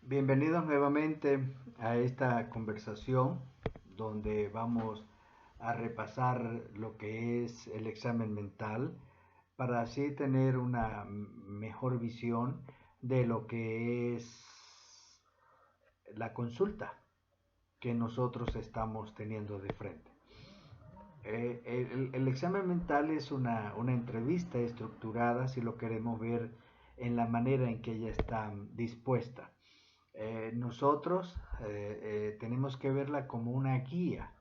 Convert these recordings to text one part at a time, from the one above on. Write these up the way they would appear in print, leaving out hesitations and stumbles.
Bienvenidos nuevamente a esta conversación donde vamos a repasar lo que es el examen mental para así tener una mejor visión de lo que es la consulta que nosotros estamos teniendo de frente. El examen mental es una entrevista estructurada, si lo queremos ver en la manera en que ella está dispuesta. Nosotros tenemos que verla como una guía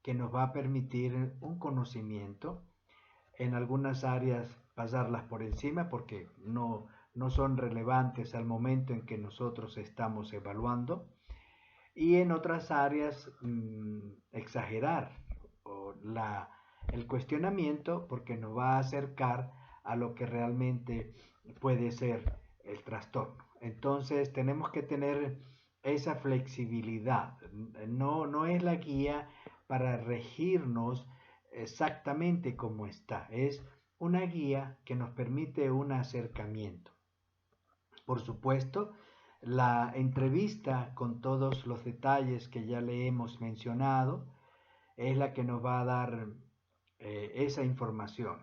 que nos va a permitir un conocimiento, en algunas áreas pasarlas por encima porque no son relevantes al momento en que nosotros estamos evaluando, y en otras áreas exagerar el cuestionamiento porque nos va a acercar a lo que realmente puede ser el trastorno. Entonces tenemos que tener esa flexibilidad. No es la guía para regirnos exactamente como está. Es una guía que nos permite un acercamiento. Por supuesto, la entrevista con todos los detalles que ya le hemos mencionado es la que nos va a dar esa información.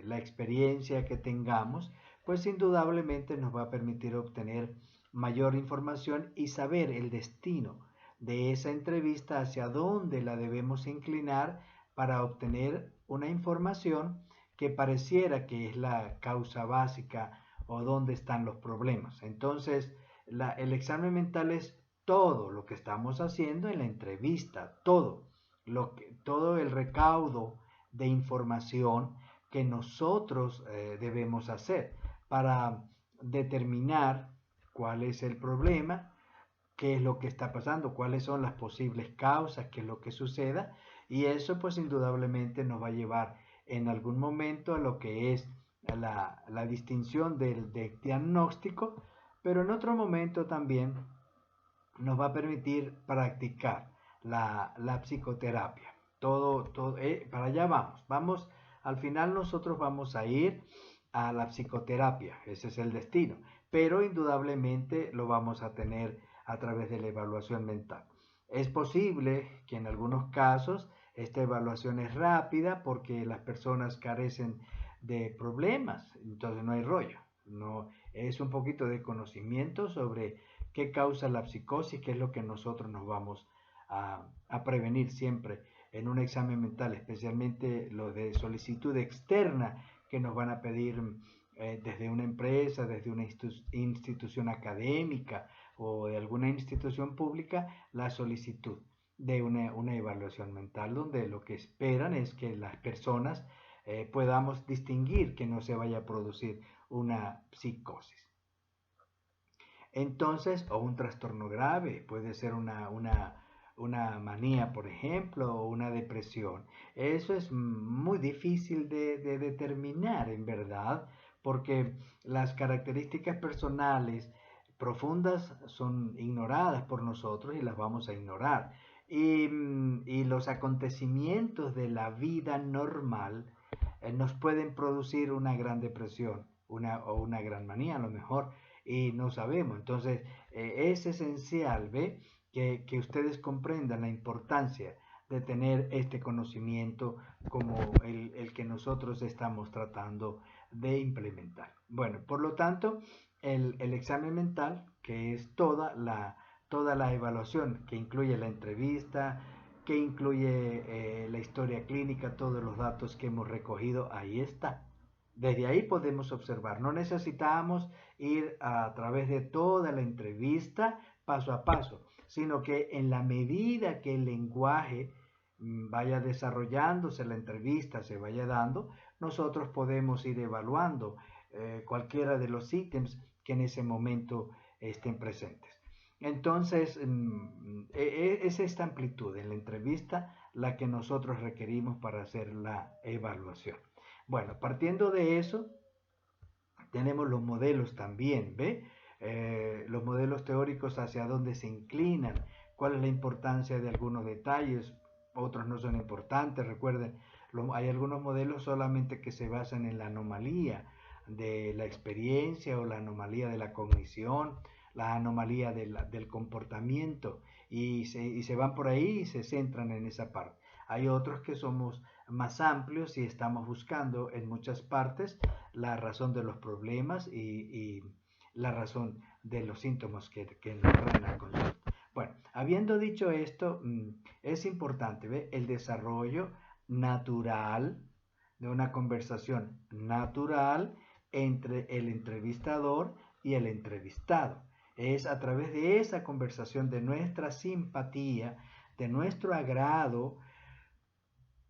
La experiencia que tengamos, pues indudablemente nos va a permitir obtener mayor información y saber el destino de esa entrevista, hacia dónde la debemos inclinar para obtener una información que pareciera que es la causa básica o dónde están los problemas. Entonces, el examen mental es todo lo que estamos haciendo en la entrevista, todo el recaudo de información que nosotros debemos hacer para determinar cuál es el problema, qué es lo que está pasando, cuáles son las posibles causas, qué es lo que suceda, y eso pues indudablemente nos va a llevar en algún momento a lo que es la distinción del diagnóstico, pero en otro momento también nos va a permitir practicar la psicoterapia. Para allá vamos. Al final nosotros vamos a ir a la psicoterapia, ese es el destino, pero indudablemente lo vamos a tener a través de la evaluación mental. Es posible que en algunos casos esta evaluación es rápida porque las personas carecen de problemas, entonces no hay rollo. No, es un poquito de conocimiento sobre qué causa la psicosis, qué es lo que nosotros nos vamos a prevenir siempre en un examen mental, especialmente lo de solicitud externa que nos van a pedir desde una empresa, desde una institución académica o de alguna institución pública, la solicitud de una evaluación mental, donde lo que esperan es que las personas podamos distinguir que no se vaya a producir una psicosis. Entonces, o un trastorno grave, puede ser una manía, por ejemplo, o una depresión. Eso es muy difícil de determinar, en verdad, porque las características personales profundas son ignoradas por nosotros y las vamos a ignorar. Y los acontecimientos de la vida normal nos pueden producir una gran depresión o una gran manía a lo mejor, y no sabemos. Entonces, es esencial, ¿ve? Que ustedes comprendan la importancia de tener este conocimiento como el que nosotros estamos tratando de implementar. Bueno, por lo tanto, el examen mental, que es toda la evaluación, que incluye la entrevista, que incluye la historia clínica, todos los datos que hemos recogido, ahí está. Desde ahí podemos observar, no necesitamos ir a través de toda la entrevista paso a paso, sino que en la medida que el lenguaje vaya desarrollándose, la entrevista se vaya dando, nosotros podemos ir evaluando cualquiera de los ítems que en ese momento estén presentes. Entonces, es esta amplitud en la entrevista la que nosotros requerimos para hacer la evaluación. Bueno, partiendo de eso, tenemos los modelos también, ¿ve? Los modelos teóricos hacia dónde se inclinan, cuál es la importancia de algunos detalles, otros no son importantes. Recuerden, hay algunos modelos solamente que se basan en la anomalía de la experiencia o la anomalía de la cognición. la anomalía del comportamiento y se van por ahí y se centran en esa parte. Hay otros que somos más amplios y estamos buscando en muchas partes la razón de los problemas y la razón de los síntomas que nos traen a consulta. Bueno, habiendo dicho esto, es importante ¿ve? El desarrollo natural de una conversación natural entre el entrevistador y el entrevistado. Es a través de esa conversación, de nuestra simpatía, de nuestro agrado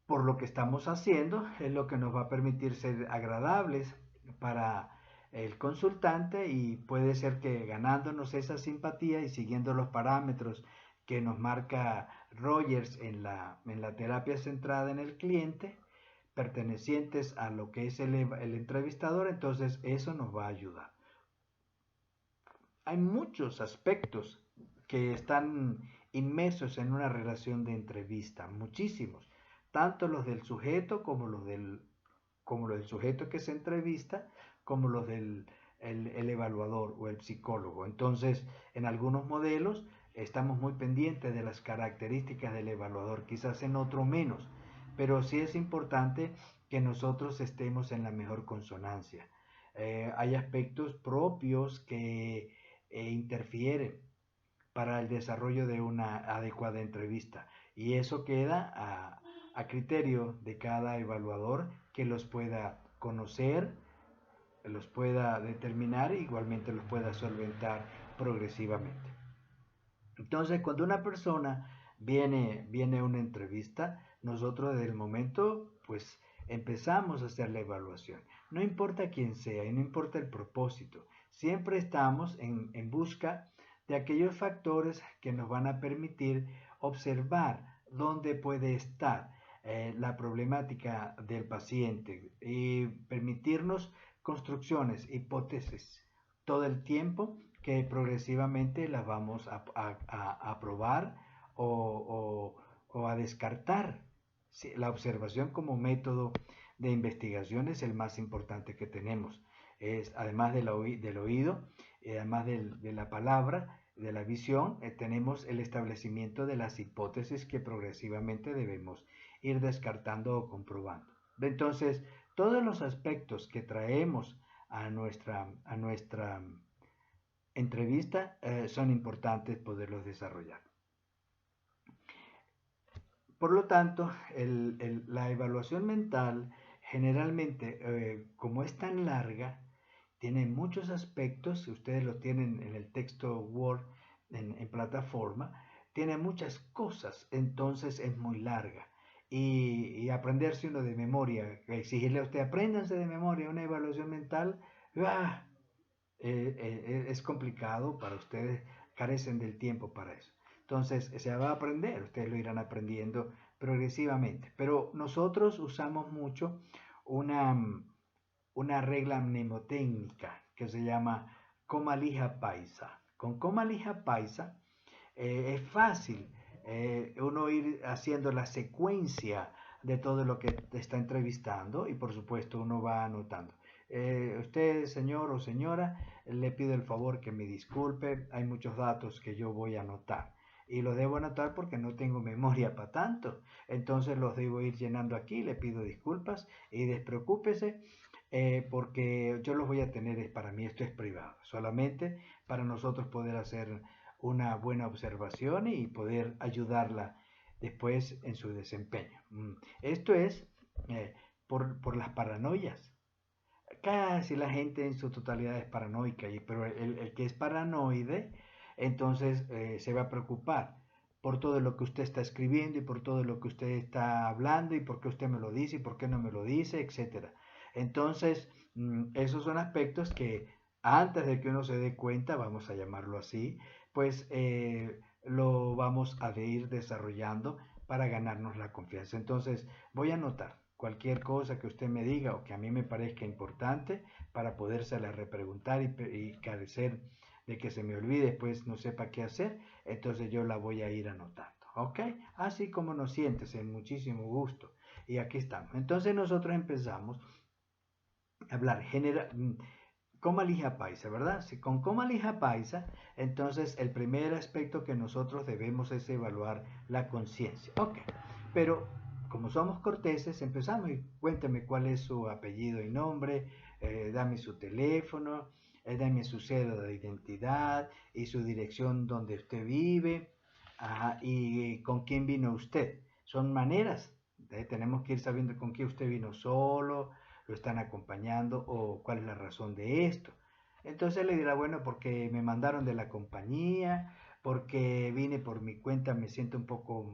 por lo que estamos haciendo, es lo que nos va a permitir ser agradables para el consultante y puede ser que ganándonos esa simpatía y siguiendo los parámetros que nos marca Rogers en la terapia centrada en el cliente, pertenecientes a lo que es el entrevistador, entonces eso nos va a ayudar. Hay muchos aspectos que están inmersos en una relación de entrevista, muchísimos, tanto los del sujeto como los del sujeto que se entrevista, como los del el evaluador o el psicólogo. Entonces, en algunos modelos estamos muy pendientes de las características del evaluador, quizás en otro menos, pero sí es importante que nosotros estemos en la mejor consonancia. Hay aspectos propios que interfieren para el desarrollo de una adecuada entrevista y eso queda a criterio de cada evaluador que los pueda conocer, los pueda determinar e igualmente los pueda solventar progresivamente. Entonces, cuando una persona viene a una entrevista, nosotros desde el momento, pues empezamos a hacer la evaluación. No importa quién sea y no importa el propósito, siempre estamos en busca de aquellos factores que nos van a permitir observar dónde puede estar la problemática del paciente y permitirnos construcciones, hipótesis, todo el tiempo que progresivamente las vamos a probar o a descartar. Sí, la observación como método de investigación es el más importante que tenemos. Es, además del oído, además de la palabra, de la visión, tenemos el establecimiento de las hipótesis que progresivamente debemos ir descartando o comprobando. Entonces, todos los aspectos que traemos a nuestra entrevista son importantes poderlos desarrollar. Por lo tanto, la evaluación mental generalmente, como es tan larga, tiene muchos aspectos, ustedes lo tienen en el texto Word en plataforma, tiene muchas cosas, entonces es muy larga. Y aprenderse uno de memoria, exigirle a usted, apréndanse de memoria una evaluación mental, ¡ah! Es complicado para ustedes, carecen del tiempo para eso. Entonces, se va a aprender, ustedes lo irán aprendiendo progresivamente. Pero nosotros usamos mucho una, una regla mnemotécnica que se llama coma lija paisa. Con coma lija paisa es fácil uno ir haciendo la secuencia de todo lo que te está entrevistando y por supuesto uno va anotando. Usted, señor o señora, le pido el favor que me disculpe, hay muchos datos que yo voy a anotar y los debo anotar porque no tengo memoria para tanto, entonces los debo ir llenando aquí, le pido disculpas y despreocúpese porque yo los voy a tener, para mí esto es privado, solamente para nosotros poder hacer una buena observación y poder ayudarla después en su desempeño. Esto es por las paranoias. Casi la gente en su totalidad es paranoica, pero el que es paranoide, entonces se va a preocupar por todo lo que usted está escribiendo y por todo lo que usted está hablando y por qué usted me lo dice y por qué no me lo dice, etcétera. Entonces, esos son aspectos que antes de que uno se dé cuenta, vamos a llamarlo así, pues lo vamos a ir desarrollando para ganarnos la confianza. Entonces, voy a anotar cualquier cosa que usted me diga o que a mí me parezca importante para podérsela repreguntar y carecer de que se me olvide, pues no sepa qué hacer, entonces yo la voy a ir anotando, ¿ok? Así como nos sientes, en muchísimo gusto. Y aquí estamos. Entonces nosotros empezamos a hablar coma lija paisa, ¿verdad? Si con coma lija paisa, entonces el primer aspecto que nosotros debemos es evaluar la conciencia. Ok, pero como somos corteses, empezamos y cuénteme cuál es su apellido y nombre, dame su teléfono, dame su cédula de identidad y su dirección donde usted vive, ajá, y con quién vino usted. Son maneras, tenemos que ir sabiendo con quién usted vino solo, lo están acompañando o cuál es la razón de esto. Entonces le dirá, bueno, porque me mandaron de la compañía, porque vine por mi cuenta, me siento un poco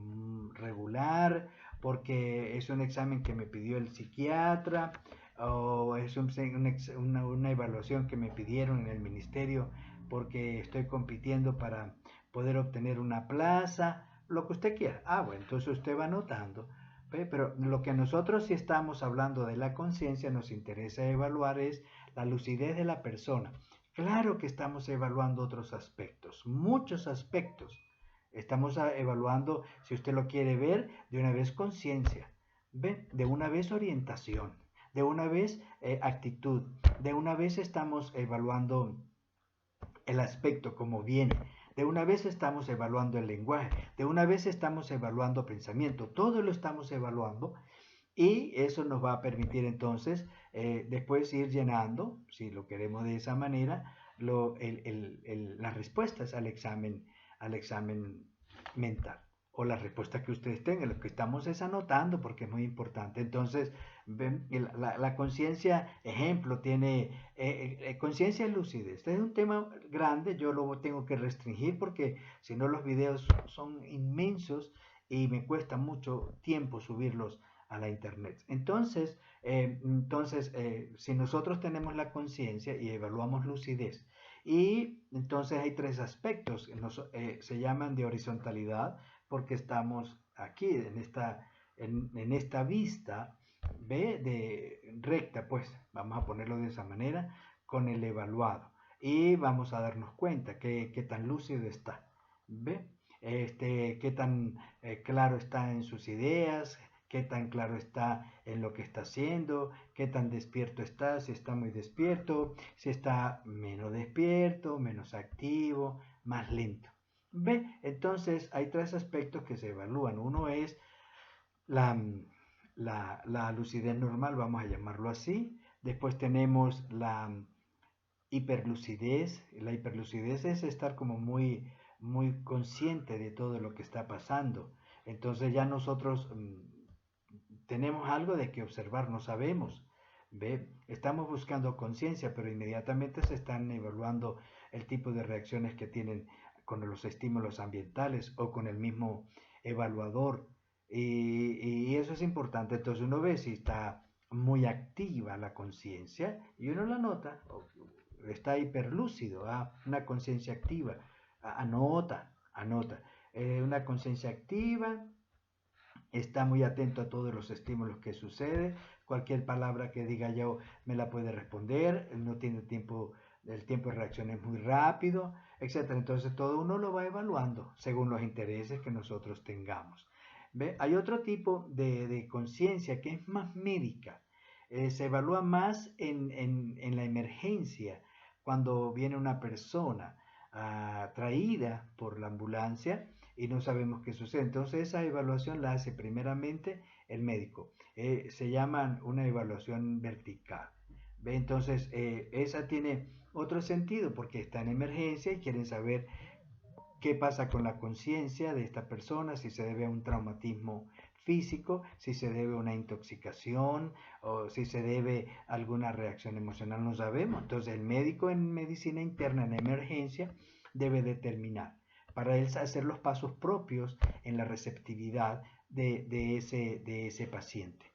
regular, porque es un examen que me pidió el psiquiatra, o es una evaluación que me pidieron en el ministerio porque estoy compitiendo para poder obtener una plaza, lo que usted quiera. Ah, bueno, entonces usted va anotando. Pero lo que nosotros si estamos hablando de la conciencia nos interesa evaluar es la lucidez de la persona. Claro que estamos evaluando otros aspectos, muchos aspectos. Estamos evaluando, si usted lo quiere ver, de una vez conciencia, de una vez orientación, de una vez actitud, de una vez estamos evaluando el aspecto como viene. De una vez estamos evaluando el lenguaje, de una vez estamos evaluando pensamiento, todo lo estamos evaluando y eso nos va a permitir entonces después ir llenando, si lo queremos de esa manera, las respuestas al examen mental o las respuestas que ustedes tengan. Lo que estamos es anotando porque es muy importante. Entonces, ven, la conciencia, ejemplo, tiene conciencia lúcida. Este es un tema grande, yo lo tengo que restringir porque si no los videos son inmensos y me cuesta mucho tiempo subirlos a la internet. Si nosotros tenemos la conciencia y evaluamos lucidez, y entonces hay tres aspectos que se llaman de horizontalidad porque estamos aquí en esta vista, ¿ve? De recta, pues vamos a ponerlo de esa manera, con el evaluado. Y vamos a darnos cuenta qué tan lúcido está, ¿ve? Qué tan claro está en sus ideas, qué tan claro está en lo que está haciendo, qué tan despierto está, si está muy despierto, si está menos despierto, menos activo, más lento. ¿Ve? Entonces hay tres aspectos que se evalúan. Uno es la, la lucidez normal, vamos a llamarlo así. Después tenemos la hiperlucidez. La hiperlucidez es estar como muy consciente de todo lo que está pasando. Entonces ya nosotros tenemos algo de que observar, no sabemos. ¿Ve? Estamos buscando conciencia, pero inmediatamente se están evaluando el tipo de reacciones que tienen con los estímulos ambientales o con el mismo evaluador. Y eso es importante. Entonces uno ve si está muy activa la conciencia y uno la nota, está hiperlúcido, una conciencia activa, anota. Una conciencia activa, está muy atento a todos los estímulos que sucede, cualquier palabra que diga yo me la puede responder, no tiene tiempo, el tiempo de reacción es muy rápido, etcétera. Entonces todo uno lo va evaluando según los intereses que nosotros tengamos. ¿Ve? Hay otro tipo de conciencia que es más médica, se evalúa más en la emergencia, cuando viene una persona traída por la ambulancia y no sabemos qué sucede. Entonces esa evaluación la hace primeramente el médico. Se llama una evaluación vertical. ¿Ve? Entonces esa tiene otro sentido porque está en emergencia y quieren saber qué pasa con la conciencia de esta persona, si se debe a un traumatismo físico, si se debe a una intoxicación o si se debe a alguna reacción emocional, no sabemos. Entonces el médico en medicina interna, en emergencia, debe determinar para él hacer los pasos propios en la receptividad de ese paciente.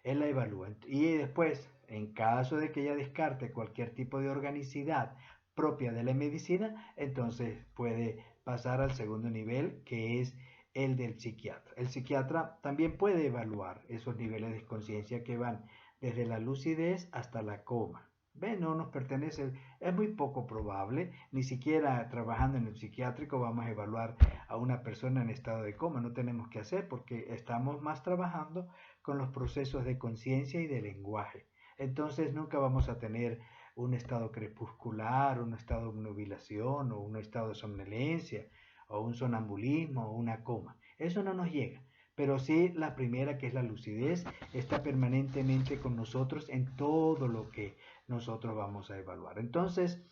Él la evalúa y después, en caso de que ella descarte cualquier tipo de organicidad propia de la medicina, entonces puede pasar al segundo nivel, que es el del psiquiatra. El psiquiatra también puede evaluar esos niveles de conciencia que van desde la lucidez hasta la coma. ¿Ven? No nos pertenece, es muy poco probable, ni siquiera trabajando en el psiquiátrico vamos a evaluar a una persona en estado de coma, no tenemos que hacer porque estamos más trabajando con los procesos de conciencia y de lenguaje. Entonces nunca vamos a tener un estado crepuscular, un estado de obnubilación, o un estado de somnolencia, o un sonambulismo, o una coma. Eso no nos llega. Pero sí la primera, que es la lucidez, está permanentemente con nosotros en todo lo que nosotros vamos a evaluar. Entonces,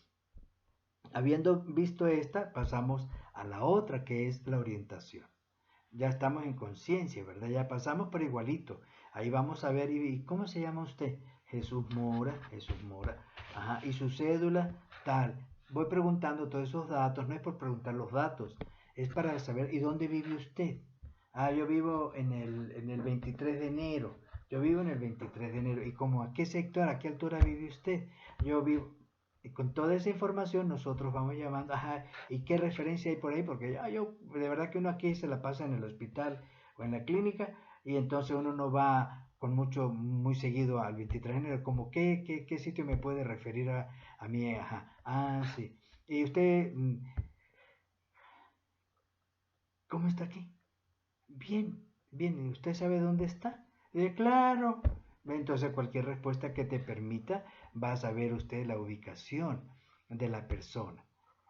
habiendo visto esta, pasamos a la otra, que es la orientación. Ya estamos en conciencia, ¿verdad? Ya pasamos por igualito. Ahí vamos a ver, ¿y cómo se llama usted? Jesús Mora, Jesús Mora. Ajá, y su cédula, tal. Voy preguntando todos esos datos, no es por preguntar los datos, es para saber, ¿y dónde vive usted? Ah, yo vivo en el 23 de enero. Yo vivo en el 23 de enero. ¿Y cómo a qué sector, a qué altura vive usted? Yo vivo. Y con toda esa información nosotros vamos llamando, ajá, ¿y qué referencia hay por ahí? Porque ya yo, de verdad que uno aquí se la pasa en el hospital o en la clínica y entonces uno no va con mucho, muy seguido al 23 de enero, como qué sitio me puede referir a mí, ajá, ah, sí. ¿Y usted, cómo está aquí? Bien, bien, ¿y usted sabe dónde está? Claro. Entonces cualquier respuesta que te permita, va a saber usted la ubicación de la persona,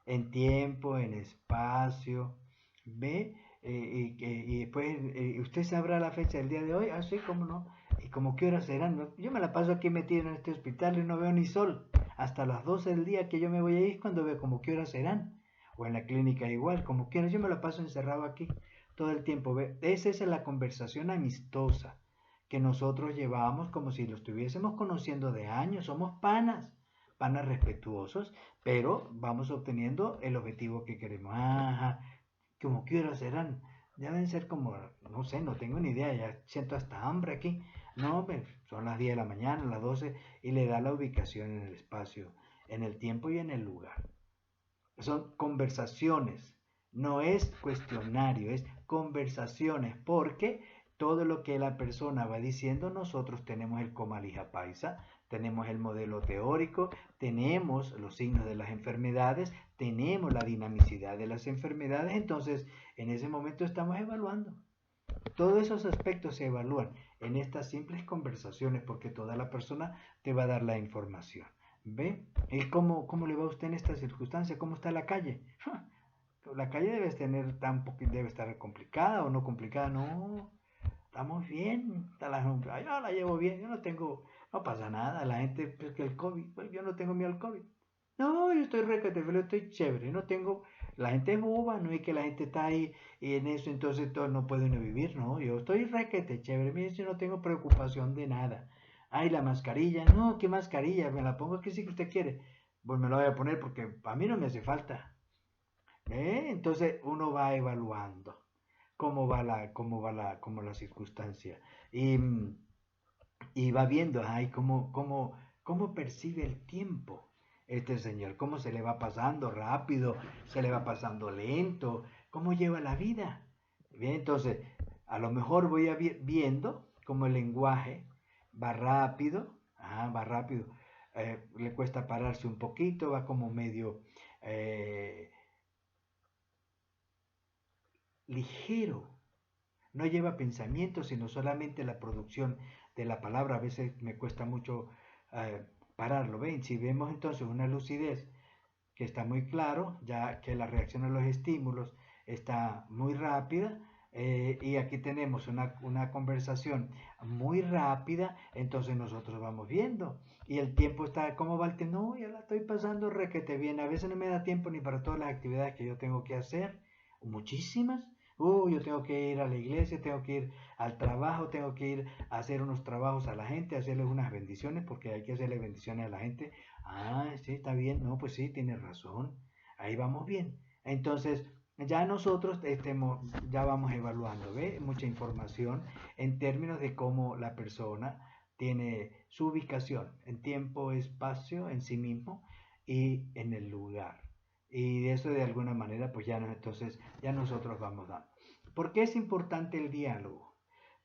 en tiempo, en espacio, ¿ve? Y después, ¿usted sabrá la fecha del día de hoy? Ah, sí, cómo no. ¿Y como qué horas serán? ¿No? Yo me la paso aquí metido en este hospital y no veo ni sol. Hasta las 12 del día que yo me voy a ir cuando veo como qué horas serán. O en la clínica igual, como quieras, yo me la paso encerrado aquí todo el tiempo. ¿Ve? Esa es la conversación amistosa que nosotros llevamos como si lo estuviésemos conociendo de años. Somos panas, panas respetuosos, pero vamos obteniendo el objetivo que queremos. Ajá, como que horas serán. Deben ser como, no sé, no tengo ni idea, ya siento hasta hambre aquí. No, son las 10 de la mañana, las 12, y le da la ubicación en el espacio, en el tiempo y en el lugar. Son conversaciones, no es cuestionario, es conversaciones, porque todo lo que la persona va diciendo, nosotros tenemos el comalija paisa, tenemos el modelo teórico, tenemos los signos de las enfermedades, tenemos la dinamicidad de las enfermedades, entonces en ese momento estamos evaluando. Todos esos aspectos se evalúan en estas simples conversaciones porque toda la persona te va a dar la información. ¿Ve? ¿Y cómo le va a usted en esta circunstancia? ¿Cómo está la calle? La calle debe estar complicada o no complicada. No, estamos bien. Yo la llevo bien. Yo no tengo, no pasa nada. La gente, pues que el COVID, pues yo no tengo miedo al COVID. No, yo estoy recate, yo estoy chévere. No tengo, la gente es boba, no es que la gente está ahí y en eso entonces todo no puede uno vivir. No, yo estoy requete chévere. Mire, yo no tengo preocupación de nada. Ay, la mascarilla. No, ¿qué mascarilla? Me la pongo que sí que usted quiere. Pues me la voy a poner porque a mí no me hace falta. Entonces uno va evaluando cómo la circunstancia. Y va viendo, ay, cómo percibe el tiempo este señor, cómo se le va pasando rápido, se le va pasando lento, cómo lleva la vida. Bien, entonces, a lo mejor voy viendo cómo el lenguaje va rápido, le cuesta pararse un poquito, va como medio eh, ligero, no lleva pensamiento, sino solamente la producción de la palabra. A veces me cuesta mucho pararlo. ¿Ven? Si vemos entonces una lucidez que está muy claro, ya que la reacción a los estímulos está muy rápida, y aquí tenemos una conversación muy rápida, entonces nosotros vamos viendo. Y el tiempo está, ¿cómo va el tiempo? No, ya la estoy pasando requete bien. A veces no me da tiempo ni para todas las actividades que yo tengo que hacer, muchísimas. Yo tengo que ir a la iglesia, tengo que ir al trabajo, tengo que ir a hacer unos trabajos a la gente, hacerles unas bendiciones, porque hay que hacerle bendiciones a la gente. Ah, sí, está bien. No, pues sí, tienes razón. Ahí vamos bien. Entonces, ya nosotros ya vamos evaluando, ¿ve? Mucha información en términos de cómo la persona tiene su ubicación en tiempo, espacio, en sí mismo y en el lugar. Y de eso de alguna manera, pues ya entonces ya nosotros vamos dando. ¿Por qué es importante el diálogo?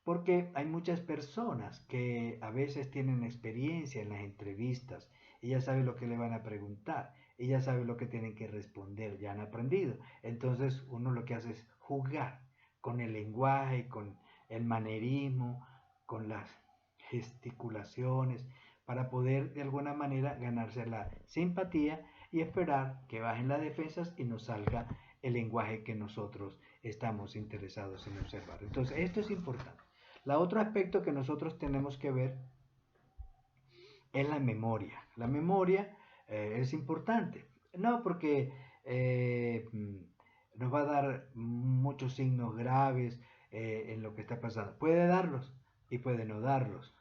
Porque hay muchas personas que a veces tienen experiencia en las entrevistas y ya saben lo que le van a preguntar, y ya saben lo que tienen que responder, ya han aprendido. Entonces uno lo que hace es jugar con el lenguaje, con el manerismo, con las gesticulaciones, para poder de alguna manera ganarse la simpatía y esperar que bajen las defensas y nos salga el lenguaje que nosotros estamos interesados en observar. Entonces, esto es importante. El otro aspecto que nosotros tenemos que ver es la memoria. La memoria es importante, no porque eh, nos va a dar muchos signos graves en lo que está pasando. Puede darlos y puede no darlos.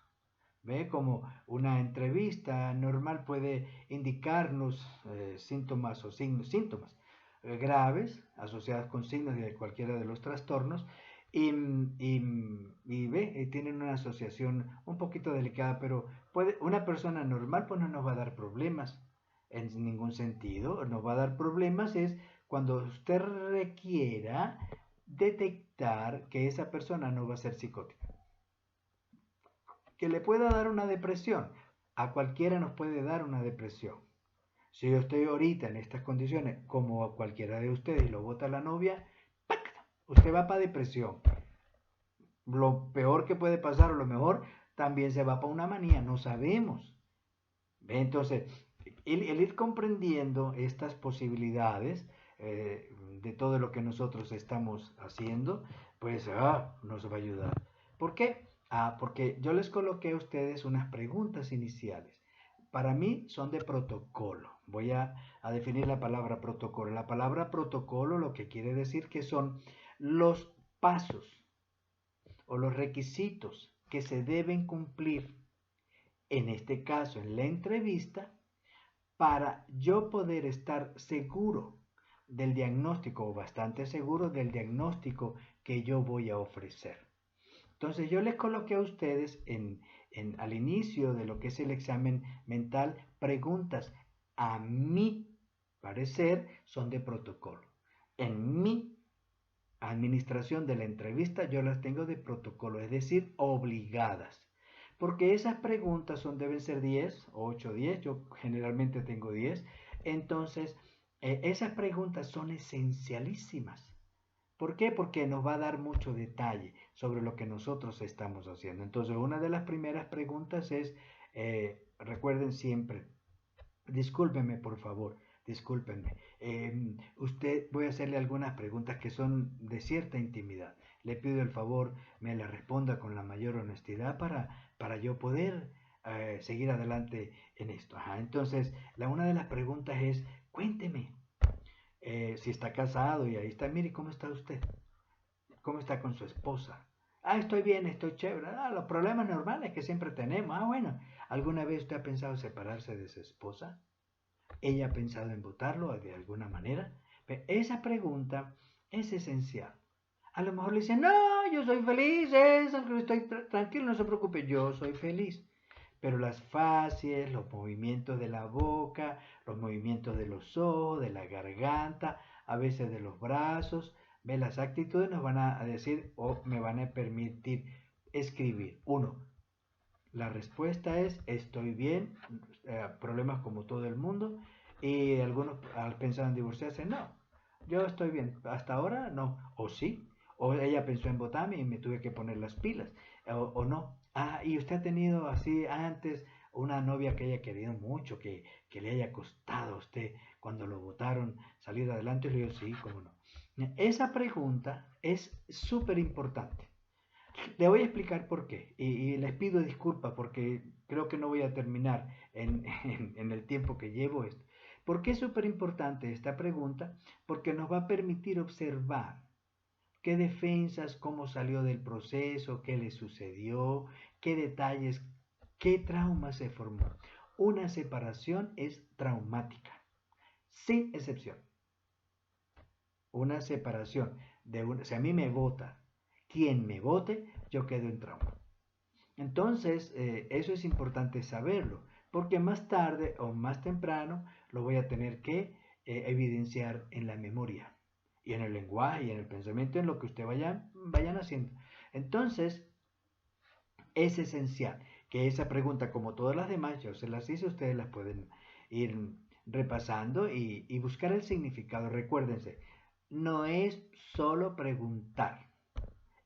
¿Ve? Como una entrevista normal puede indicarnos síntomas o síntomas graves asociados con signos de cualquiera de los trastornos y ve, tienen una asociación un poquito delicada, pero una persona normal pues no nos va a dar problemas en ningún sentido, nos va a dar problemas es cuando usted requiera detectar que esa persona no va a ser psicótica, que le pueda dar una depresión. A cualquiera nos puede dar una depresión. Si yo estoy ahorita en estas condiciones, como a cualquiera de ustedes, y lo bota la novia, usted va para depresión. Lo peor que puede pasar, o lo mejor, también se va para una manía, no sabemos. Entonces, el ir comprendiendo estas posibilidades de todo lo que nosotros estamos haciendo, pues nos va a ayudar. ¿Por qué? Porque yo les coloqué a ustedes unas preguntas iniciales. Para mí son de protocolo. Voy a definir la palabra protocolo. La palabra protocolo lo que quiere decir que son los pasos o los requisitos que se deben cumplir, en este caso en la entrevista, para yo poder estar seguro del diagnóstico o bastante seguro del diagnóstico que yo voy a ofrecer. Entonces yo les coloqué a ustedes al inicio de lo que es el examen mental preguntas, a mi parecer son de protocolo. En mi administración de la entrevista yo las tengo de protocolo, es decir, obligadas. Porque esas preguntas deben ser 10, 8, 10, yo generalmente tengo 10. Entonces, esas preguntas son esencialísimas. ¿Por qué? Porque nos va a dar mucho detalle sobre lo que nosotros estamos haciendo. Entonces, una de las primeras preguntas es, recuerden siempre, discúlpenme por favor, discúlpenme. Voy a hacerle algunas preguntas que son de cierta intimidad. Le pido el favor, me la responda con la mayor honestidad para yo poder seguir adelante en esto. Ajá. Entonces, una de las preguntas es, cuénteme, si está casado y ahí está, mire, ¿cómo está usted? ¿Cómo está con su esposa? Estoy bien, estoy chévere. Los problemas normales que siempre tenemos. Bueno, ¿alguna vez usted ha pensado separarse de su esposa? ¿Ella ha pensado en votarlo de alguna manera? Esa pregunta es esencial. A lo mejor le dicen, no, yo soy feliz, estoy tranquilo, no se preocupe, yo soy feliz. Pero las facies, los movimientos de la boca, los movimientos de los ojos, de la garganta, a veces de los brazos, las actitudes nos van a decir o me van a permitir escribir. Uno, la respuesta es estoy bien, problemas como todo el mundo, y algunos al pensar en divorciarse, no, yo estoy bien, hasta ahora no, o sí, o ella pensó en votarme y me tuve que poner las pilas, o no. Y usted ha tenido así antes una novia que haya querido mucho, que le haya costado a usted cuando lo votaron salir adelante, y le digo, sí, cómo no. Esa pregunta es súper importante. Le voy a explicar por qué y les pido disculpas porque creo que no voy a terminar en el tiempo que llevo esto. ¿Por qué es súper importante esta pregunta? Porque nos va a permitir observar qué defensas, cómo salió del proceso, qué le sucedió, qué detalles, qué trauma se formó. Una separación es traumática, sin excepción. Una separación si a mí me vota, quien me vote, yo quedo en trauma. Entonces, eso es importante saberlo, porque más tarde o más temprano lo voy a tener que evidenciar en la memoria y en el lenguaje y en el pensamiento, en lo que ustedes vayan haciendo. Entonces, es esencial que esa pregunta, como todas las demás, yo se las hice, ustedes las pueden ir repasando y buscar el significado. Recuérdense, no es solo preguntar,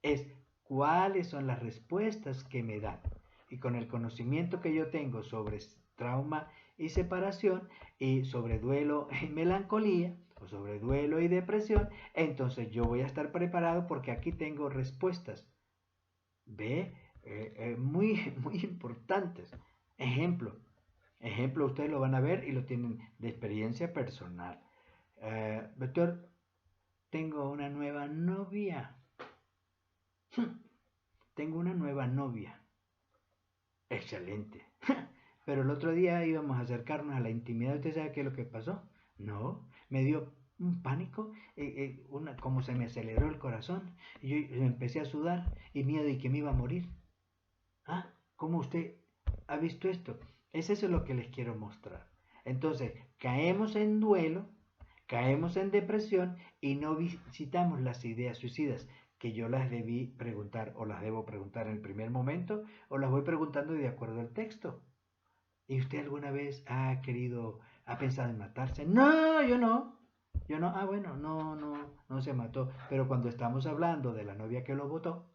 es cuáles son las respuestas que me dan. Y con el conocimiento que yo tengo sobre trauma y separación, y sobre duelo y melancolía, o sobre duelo y depresión, entonces yo voy a estar preparado porque aquí tengo respuestas. ¿Ve? Muy, muy importantes. Ejemplo, ustedes lo van a ver y lo tienen de experiencia personal. Doctor, tengo una nueva novia. Tengo una nueva novia. Excelente. Pero el otro día íbamos a acercarnos a la intimidad. ¿Usted sabe qué es lo que pasó? No. Me dio un pánico, como se me aceleró el corazón. Y yo empecé a sudar y miedo y que me iba a morir. Ah, ¿cómo usted ha visto esto? Es eso lo que les quiero mostrar. Entonces, caemos en duelo, caemos en depresión y no visitamos las ideas suicidas, que yo las debí preguntar o las debo preguntar en el primer momento o las voy preguntando de acuerdo al texto. ¿Y usted alguna vez ha pensado en matarse? No, yo no. Yo no, bueno, no se mató. Pero cuando estamos hablando de la novia que lo votó,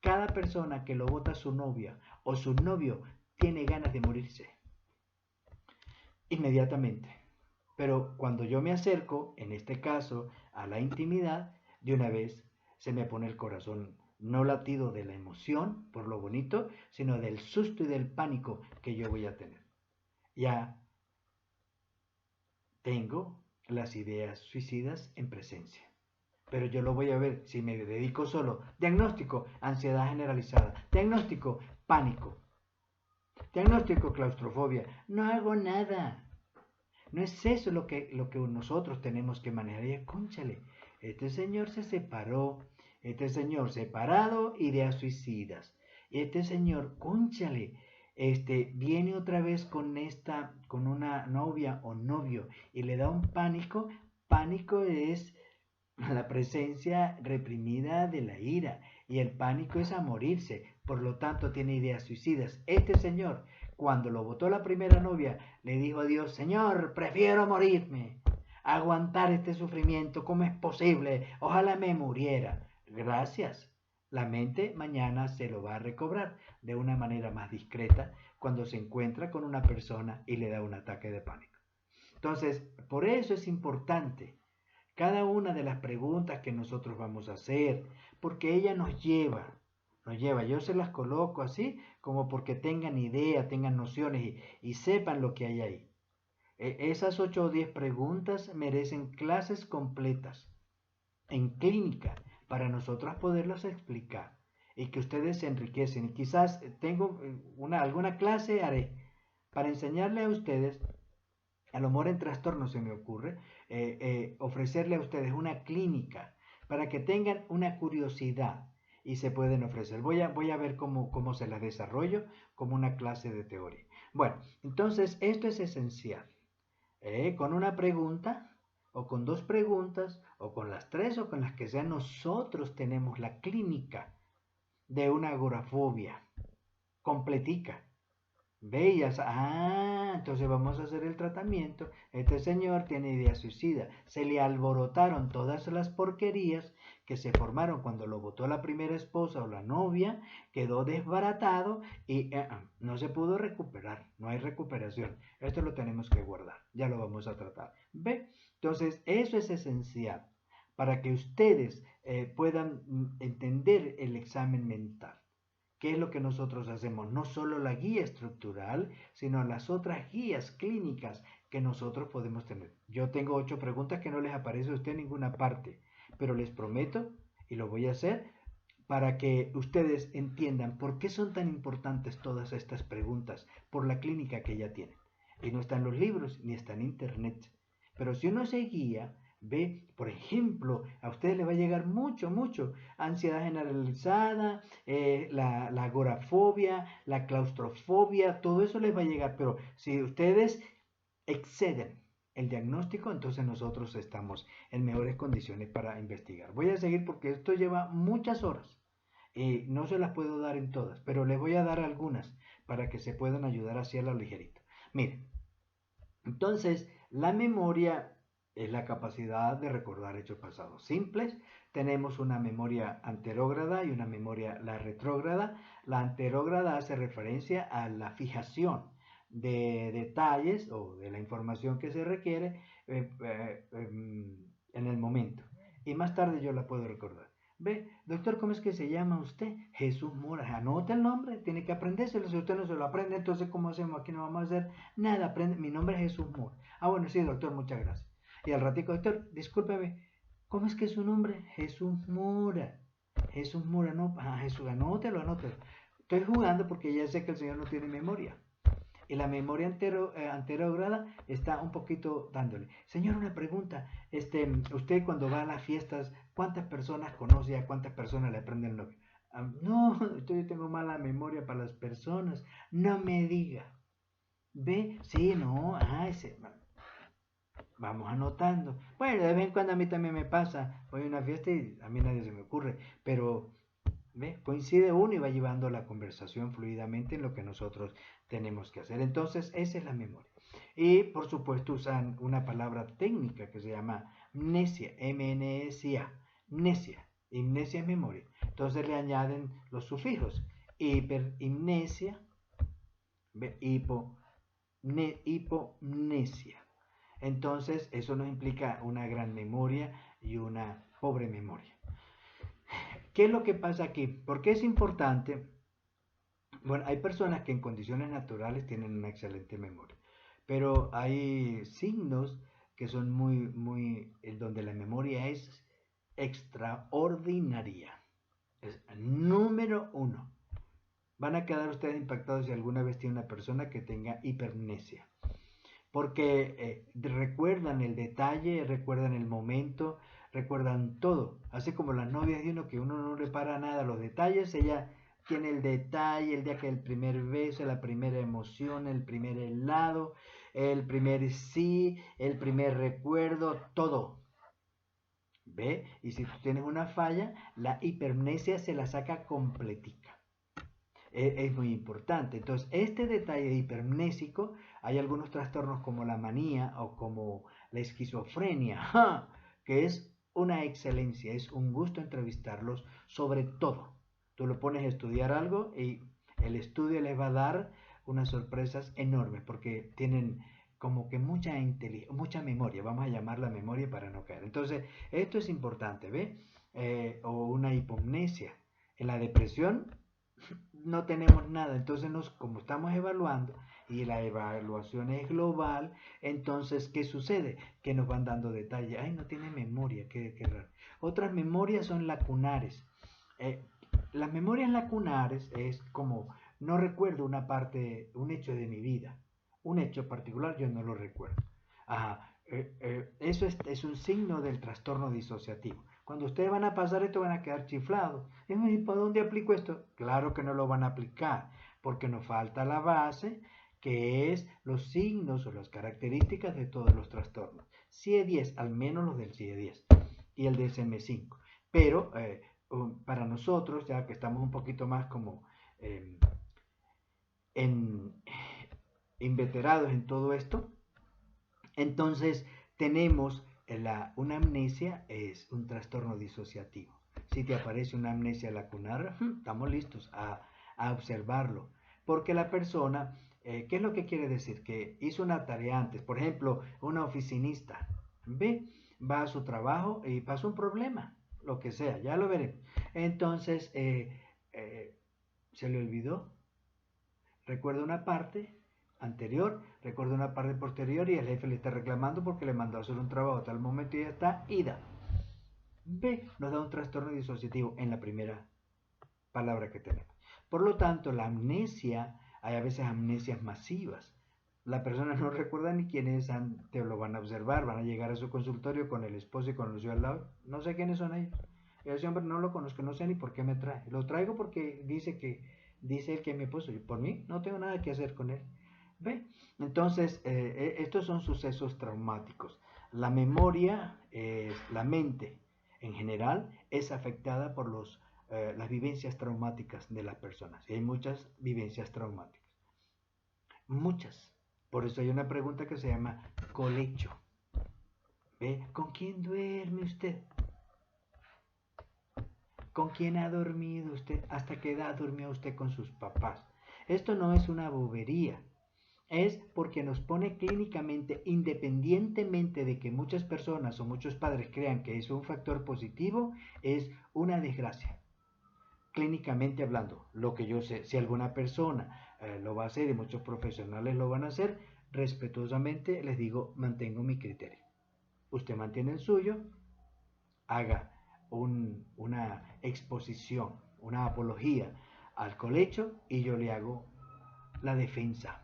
cada persona que lo vota su novia o su novio tiene ganas de morirse inmediatamente. Pero cuando yo me acerco, en este caso, a la intimidad, de una vez se me pone el corazón no latido de la emoción por lo bonito, sino del susto y del pánico que yo voy a tener. Ya tengo las ideas suicidas en presencia. Pero yo lo voy a ver si me dedico solo. Diagnóstico, ansiedad generalizada. Diagnóstico, pánico. Diagnóstico, claustrofobia. No hago nada. No es eso lo que nosotros tenemos que manejar. Y cónchale, este señor se separó. Este señor separado, ideas suicidas. Este señor, cónchale, viene otra vez con una novia o novio y le da un pánico. Pánico es la presencia reprimida de la ira y el pánico es a morirse, por lo tanto tiene ideas suicidas. Este señor, cuando lo votó la primera novia, le dijo a Dios: Señor, prefiero morirme, aguantar este sufrimiento, ¿cómo es posible? Ojalá me muriera. Gracias. La mente mañana se lo va a recobrar de una manera más discreta cuando se encuentra con una persona y le da un ataque de pánico. Entonces, por eso es importante cada una de las preguntas que nosotros vamos a hacer, porque ella nos lleva, yo se las coloco así como porque tengan idea, tengan nociones y sepan lo que hay ahí. Esas 8 o 10 preguntas merecen clases completas en clínica para nosotras poderlas explicar y que ustedes se enriquecen. Y quizás tengo alguna clase haré para enseñarle a ustedes, a lo mejor en trastorno se me ocurre, ofrecerle a ustedes una clínica para que tengan una curiosidad y se pueden ofrecer. Voy a ver cómo se las desarrollo como una clase de teoría. Bueno, entonces esto es esencial. Con una pregunta o con dos preguntas o con las tres o con las que sean, nosotros tenemos la clínica de una agorafobia completica. Bellas, entonces vamos a hacer el tratamiento. Este señor tiene idea suicida. Se le alborotaron todas las porquerías que se formaron cuando lo votó la primera esposa o la novia, quedó desbaratado y no se pudo recuperar. No hay recuperación. Esto lo tenemos que guardar. Ya lo vamos a tratar. ¿Ve? Entonces, eso es esencial para que ustedes puedan entender el examen mental. ¿Qué es lo que nosotros hacemos? No solo la guía estructural, sino las otras guías clínicas que nosotros podemos tener. Yo tengo 8 preguntas que no les aparece a usted en ninguna parte, pero les prometo, y lo voy a hacer, para que ustedes entiendan por qué son tan importantes todas estas preguntas, por la clínica que ya tienen. Y no está en los libros, ni está en internet. Pero si uno se guía, ve, por ejemplo, a ustedes les va a llegar mucho, ansiedad generalizada, la agorafobia, la claustrofobia, todo eso les va a llegar, pero si ustedes exceden el diagnóstico, entonces nosotros estamos en mejores condiciones para investigar. Voy a seguir porque esto lleva muchas horas y no se las puedo dar en todas, pero les voy a dar algunas para que se puedan ayudar así a la ligerita. Miren, entonces la memoria es la capacidad de recordar hechos pasados simples. Tenemos una memoria anterógrada y una memoria la retrógrada. La anterógrada hace referencia a la fijación de detalles o de la información que se requiere en el momento. Y más tarde yo la puedo recordar. Ve, doctor, ¿cómo es que se llama usted? Jesús Mora. Anota el nombre, tiene que aprendérselo. Si usted no se lo aprende, entonces ¿cómo hacemos? Aquí no vamos a hacer nada. Aprende. Mi nombre es Jesús Mora. Ah, bueno, sí, doctor, muchas gracias. Y al ratico, doctor, discúlpeme, ¿cómo es que es su nombre? Jesús Mora. Jesús Mora, no, Jesús, anótelo, anótelo. Estoy jugando porque ya sé que el Señor no tiene memoria. Y la memoria anterógrada está un poquito dándole. Señor, una pregunta. Usted cuando va a las fiestas, ¿cuántas personas conoce y a cuántas personas le aprende el nombre? No, yo tengo mala memoria para las personas. No me diga. ¿Ve? Sí, no, vamos anotando. Bueno, de vez en cuando a mí también me pasa. Voy a una fiesta y a mí nadie se me ocurre. Pero ¿ve? Coincide uno y va llevando la conversación fluidamente en lo que nosotros tenemos que hacer. Entonces, esa es la memoria. Y por supuesto usan una palabra técnica que se llama mnesia, M-N-E-S-I-A, mnesia. Amnesia es memoria. Entonces le añaden los sufijos hiperimnesia, hipomnesia. Entonces, eso nos implica una gran memoria y una pobre memoria. ¿Qué es lo que pasa aquí? ¿Por qué es importante? Bueno, hay personas que en condiciones naturales tienen una excelente memoria, pero hay signos que son donde la memoria es extraordinaria. Es número uno. Van a quedar ustedes impactados si alguna vez tiene una persona que tenga hipermnesia. Porque recuerdan el detalle, recuerdan el momento, recuerdan todo. Así como las novias de uno que uno no le para nada los detalles, ella tiene el detalle, el día que el primer beso, la primera emoción, el primer helado, el primer sí, el primer recuerdo, todo. ¿Ve? Y si tú tienes una falla, la hipermnesia se la saca completica. Es muy importante. Entonces, este detalle hipermnésico, hay algunos trastornos como la manía o como la esquizofrenia, ¡ja! Que es una excelencia, es un gusto entrevistarlos sobre todo. Tú lo pones a estudiar algo y el estudio les va a dar unas sorpresas enormes porque tienen como que mucha memoria, vamos a llamarla memoria para no caer. Entonces, esto es importante, ¿ve? O una hipomnesia. En la depresión no tenemos nada, entonces como estamos evaluando y la evaluación es global, entonces ¿qué sucede? Que nos van dando detalles, ay, no tiene memoria, qué raro. Otras memorias son lacunares. Eh, las memorias lacunares es como no recuerdo una parte, un hecho de mi vida, un hecho particular yo no lo recuerdo. Ajá, eso es un signo del trastorno disociativo. Cuando ustedes van a pasar esto van a quedar chiflados. ¿Y por dónde aplico esto? Claro que no lo van a aplicar, porque nos falta la base, que es los signos o las características de todos los trastornos. CIE-10, al menos los del CIE-10 y el DSM-5. Pero para nosotros, ya que estamos un poquito más como eh, en, inveterados en todo esto, entonces tenemos una amnesia, es un trastorno disociativo. Si te aparece una amnesia lacunar, estamos listos a observarlo. Porque la persona, ¿qué es lo que quiere decir? Que hizo una tarea antes. Por ejemplo, una oficinista, ¿ve? Va a su trabajo y pasa un problema, lo que sea, ya lo veremos. Entonces, se le olvidó, recuerda una parte anterior, recuerda una parte posterior y el jefe le está reclamando porque le mandó a hacer un trabajo a tal momento y ya está ida. B nos da un trastorno disociativo en la primera palabra que tenemos. Por lo tanto, la amnesia, hay a veces amnesias masivas. La persona no recuerda ni quiénes te lo van a observar, van a llegar a su consultorio con el esposo y con los al lado. No sé quiénes son ellos. Ese hombre no lo conozco, no sé ni por qué me trae. Lo traigo porque dice el que me puso. Y por mí no tengo nada que hacer con él. ¿Ve? Entonces, estos son sucesos traumáticos. La memoria, la mente en general, es afectada por las vivencias traumáticas de las personas. Y hay muchas vivencias traumáticas. Muchas. Por eso hay una pregunta que se llama colecho. ¿Ve? ¿Con quién duerme usted? ¿Con quién ha dormido usted? ¿Hasta qué edad durmió usted con sus papás? Esto no es una bobería. Es porque nos pone clínicamente, independientemente de que muchas personas o muchos padres crean que es un factor positivo, es una desgracia. Clínicamente hablando, lo que yo sé, si alguna persona lo va a hacer y muchos profesionales lo van a hacer, respetuosamente les digo, mantengo mi criterio. Usted mantiene el suyo, haga una exposición, una apología al colecho y yo le hago la defensa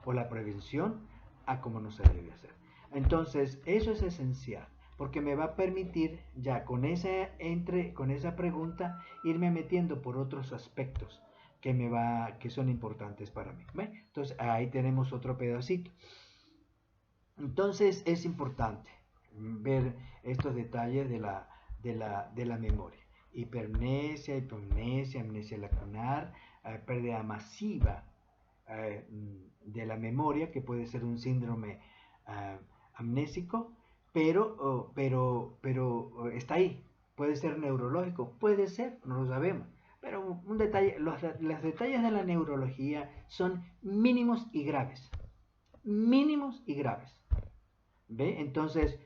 o la prevención a cómo no se debe hacer. Entonces, eso es esencial, porque me va a permitir ya con esa pregunta irme metiendo por otros aspectos que son importantes para mí. ¿Ve? Entonces, ahí tenemos otro pedacito. Entonces, es importante ver estos detalles de la memoria. Hipermnesia, hipomnesia, amnesia lacunar, pérdida masiva de la memoria, que puede ser un síndrome uh, amnésico, pero está ahí. Puede ser neurológico, puede ser, no lo sabemos. Pero un detalle, los detalles de la neurología son mínimos y graves. Mínimos y graves. ¿Ve? Entonces,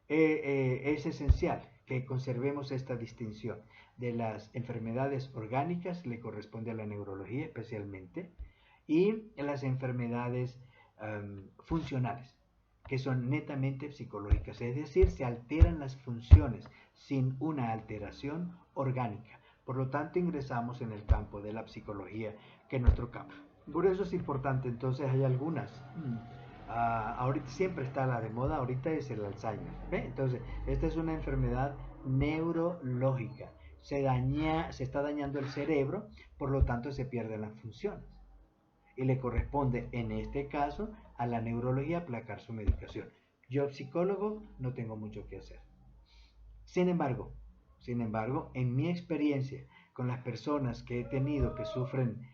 es esencial que conservemos esta distinción de las enfermedades orgánicas, le corresponde a la neurología especialmente, y las enfermedades funcionales, que son netamente psicológicas, es decir, se alteran las funciones sin una alteración orgánica. Por lo tanto, ingresamos en el campo de la psicología, que es nuestro campo. Por eso es importante, entonces hay algunas. Ahorita siempre está la de moda, ahorita es el Alzheimer. ¿Ve? Entonces, esta es una enfermedad neurológica. Se está dañando el cerebro, por lo tanto se pierden las funciones. Y le corresponde, en este caso, a la neurología aplacar su medicación. Yo, psicólogo, no tengo mucho que hacer. Sin embargo, en mi experiencia con las personas que he tenido que sufren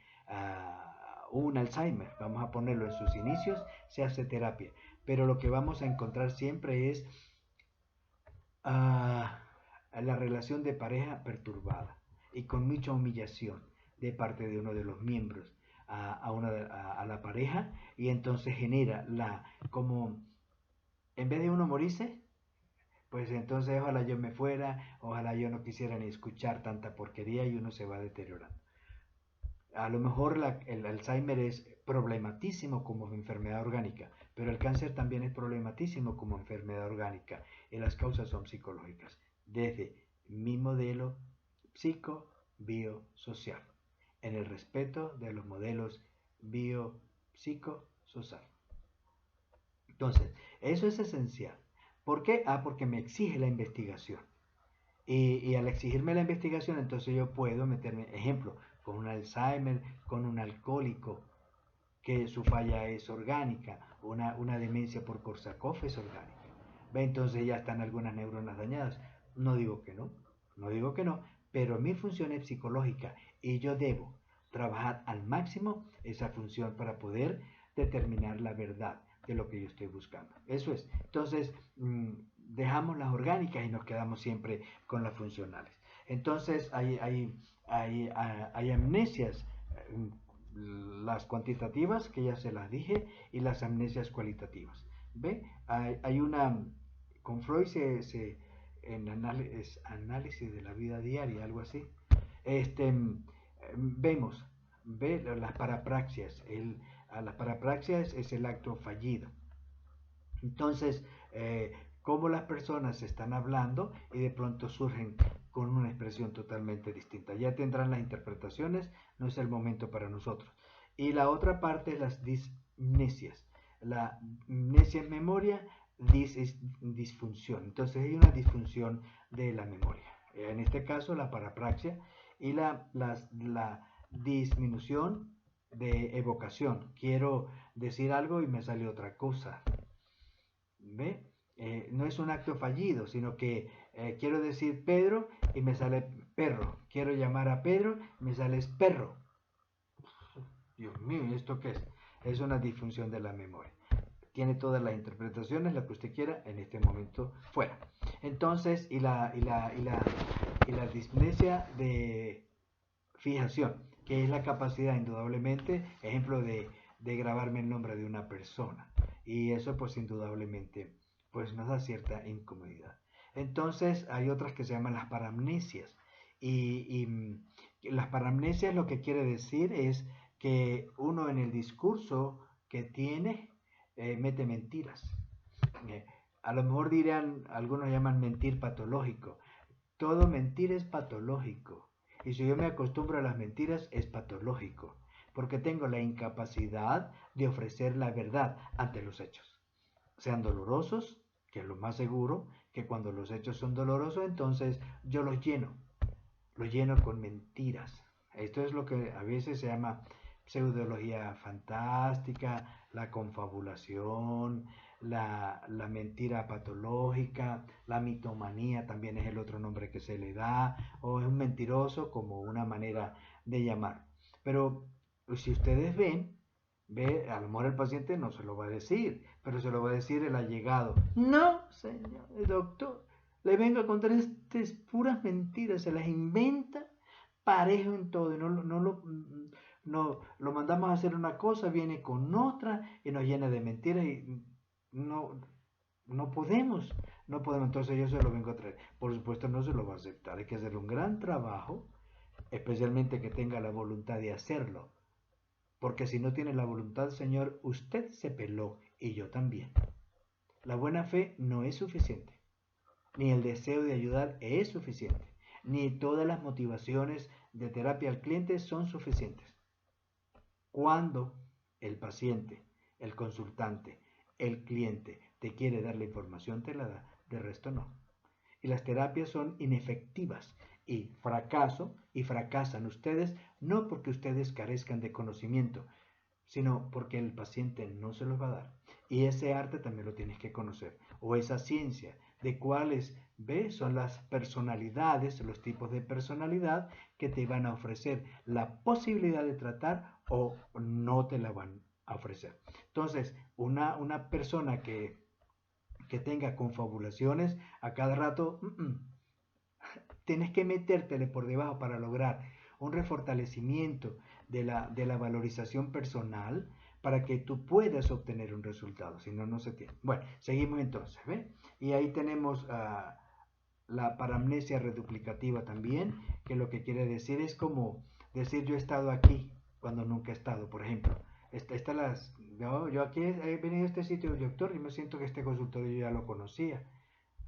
un Alzheimer, vamos a ponerlo en sus inicios, se hace terapia. Pero lo que vamos a encontrar siempre es uh, la relación de pareja perturbada y con mucha humillación de parte de uno de los miembros a la pareja, y entonces genera como en vez de uno morirse, pues entonces ojalá yo me fuera, ojalá yo no quisiera ni escuchar tanta porquería, y uno se va deteriorando. A lo mejor el Alzheimer es problematísimo como enfermedad orgánica, pero el cáncer también es problematísimo como enfermedad orgánica, y las causas son psicológicas, desde mi modelo psico-biosocial, en el respeto de los modelos bio-psico-social. Entonces, eso es esencial. ¿Por qué? Porque me exige la investigación. Y al exigirme la investigación, entonces yo puedo meterme, ejemplo, con un Alzheimer, con un alcohólico, que su falla es orgánica, una demencia por Korsakoff es orgánica. ¿Ve? Entonces ya están algunas neuronas dañadas. No digo que no, no digo que no, pero mi función es psicológica y yo debo trabajar al máximo esa función para poder determinar la verdad de lo que yo estoy buscando. Eso es. Entonces, dejamos las orgánicas y nos quedamos siempre con las funcionales. Entonces, hay amnesias, las cuantitativas, que ya se las dije, y las amnesias cualitativas. ¿Ve? Hay una, con Freud en análisis de la vida diaria, algo así, vemos, ve las parapraxias. La parapraxia es el acto fallido. Entonces, cómo las personas están hablando y de pronto surgen con una expresión totalmente distinta. Ya tendrán las interpretaciones, no es el momento para nosotros. Y la otra parte es las dismnesias. La mnesia es memoria, es disfunción. Entonces hay una disfunción de la memoria. En este caso, la parapraxia y la disminución de evocación. Quiero decir algo y me sale otra cosa. ¿Ve? No es un acto fallido, sino que quiero decir Pedro y me sale perro. Quiero llamar a Pedro y me sale perro. Dios mío, ¿esto qué es? Es una disfunción de la memoria. tiene todas las interpretaciones, la que usted quiera, en este momento fuera. Entonces, y la dispnesia de fijación, que es la capacidad indudablemente, ejemplo de grabarme el nombre de una persona. Y eso pues indudablemente pues nos da cierta incomodidad. Entonces hay otras que se llaman las paramnesias. Las paramnesias lo que quiere decir es que uno en el discurso que tiene mete mentiras. Eh, a lo mejor dirán, algunos llaman mentir patológico. Todo mentir es patológico. Y si yo me acostumbro a las mentiras, es patológico. Porque tengo la incapacidad de ofrecer la verdad ante los hechos. Sean dolorosos, que es lo más seguro, que cuando los hechos son dolorosos, entonces yo los lleno con mentiras. Esto es lo que a veces se llama pseudología fantástica, la confabulación, la mentira patológica, la mitomanía también es el otro nombre que se le da, o es un mentiroso como una manera de llamar. Pero si ustedes a lo mejor el paciente no se lo va a decir, pero se lo va a decir el allegado. No, señor, el doctor, le vengo a contar estas puras mentiras, se las inventa parejo en todo y no lo mandamos a hacer una cosa, viene con otra y nos llena de mentiras y no, no podemos, no podemos, entonces yo se lo vengo a traer. Por supuesto no se lo va a aceptar, hay que hacer un gran trabajo, especialmente que tenga la voluntad de hacerlo, porque si no tiene la voluntad, Señor, usted se peló y yo también. La buena fe no es suficiente, ni el deseo de ayudar es suficiente, ni todas las motivaciones de terapia al cliente son suficientes. Cuando el paciente, el consultante, el cliente te quiere dar la información, te la da, de resto no. Y las terapias son inefectivas y fracasan ustedes no porque ustedes carezcan de conocimiento, sino porque el paciente no se los va a dar. Y ese arte también lo tienes que conocer, o esa ciencia de cuáles, ¿ves? Son las personalidades, los tipos de personalidad que te van a ofrecer la posibilidad de tratar o no te la van a ofrecer. Entonces, una persona que tenga confabulaciones a cada rato, tienes que metértele por debajo para lograr un refortalecimiento de la valorización personal para que tú puedas obtener un resultado, si no, no se tiene. Bueno, seguimos entonces, ¿ve? Y ahí tenemos la paramnesia reduplicativa también, que lo que quiere decir es como decir yo he estado aquí cuando nunca he estado, por ejemplo. Yo aquí he venido a este sitio, doctor, y me siento que este consultorio yo ya lo conocía.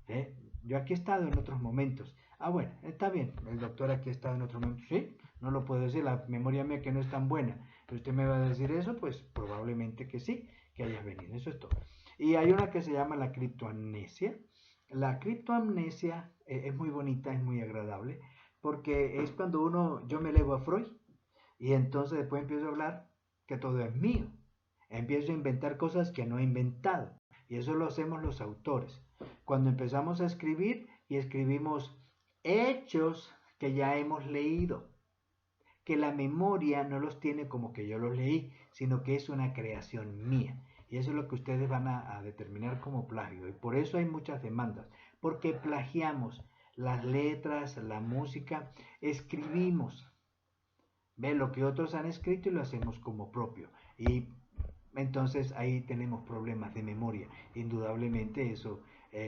¿Eh? Yo aquí he estado en otros momentos. Ah, bueno, está bien, el doctor aquí ha estado en otros momentos. Sí, no lo puedo decir, la memoria mía que no es tan buena. Pero usted me va a decir eso, pues probablemente que sí, que hayas venido. Eso es todo. Y hay una que se llama la criptoamnesia. La criptoamnesia es muy bonita, es muy agradable, porque es cuando yo me elevo a Freud y entonces después empiezo a hablar que todo es mío. Empiezo a inventar cosas que no he inventado. Y eso lo hacemos los autores. Cuando empezamos a escribir y escribimos hechos que ya hemos leído, que la memoria no los tiene como que yo los leí, sino que es una creación mía. Y eso es lo que ustedes van a determinar como plagio. Y por eso hay muchas demandas, porque plagiamos las letras, la música, escribimos, ve lo que otros han escrito y lo hacemos como propio. Y entonces ahí tenemos problemas de memoria. Indudablemente eso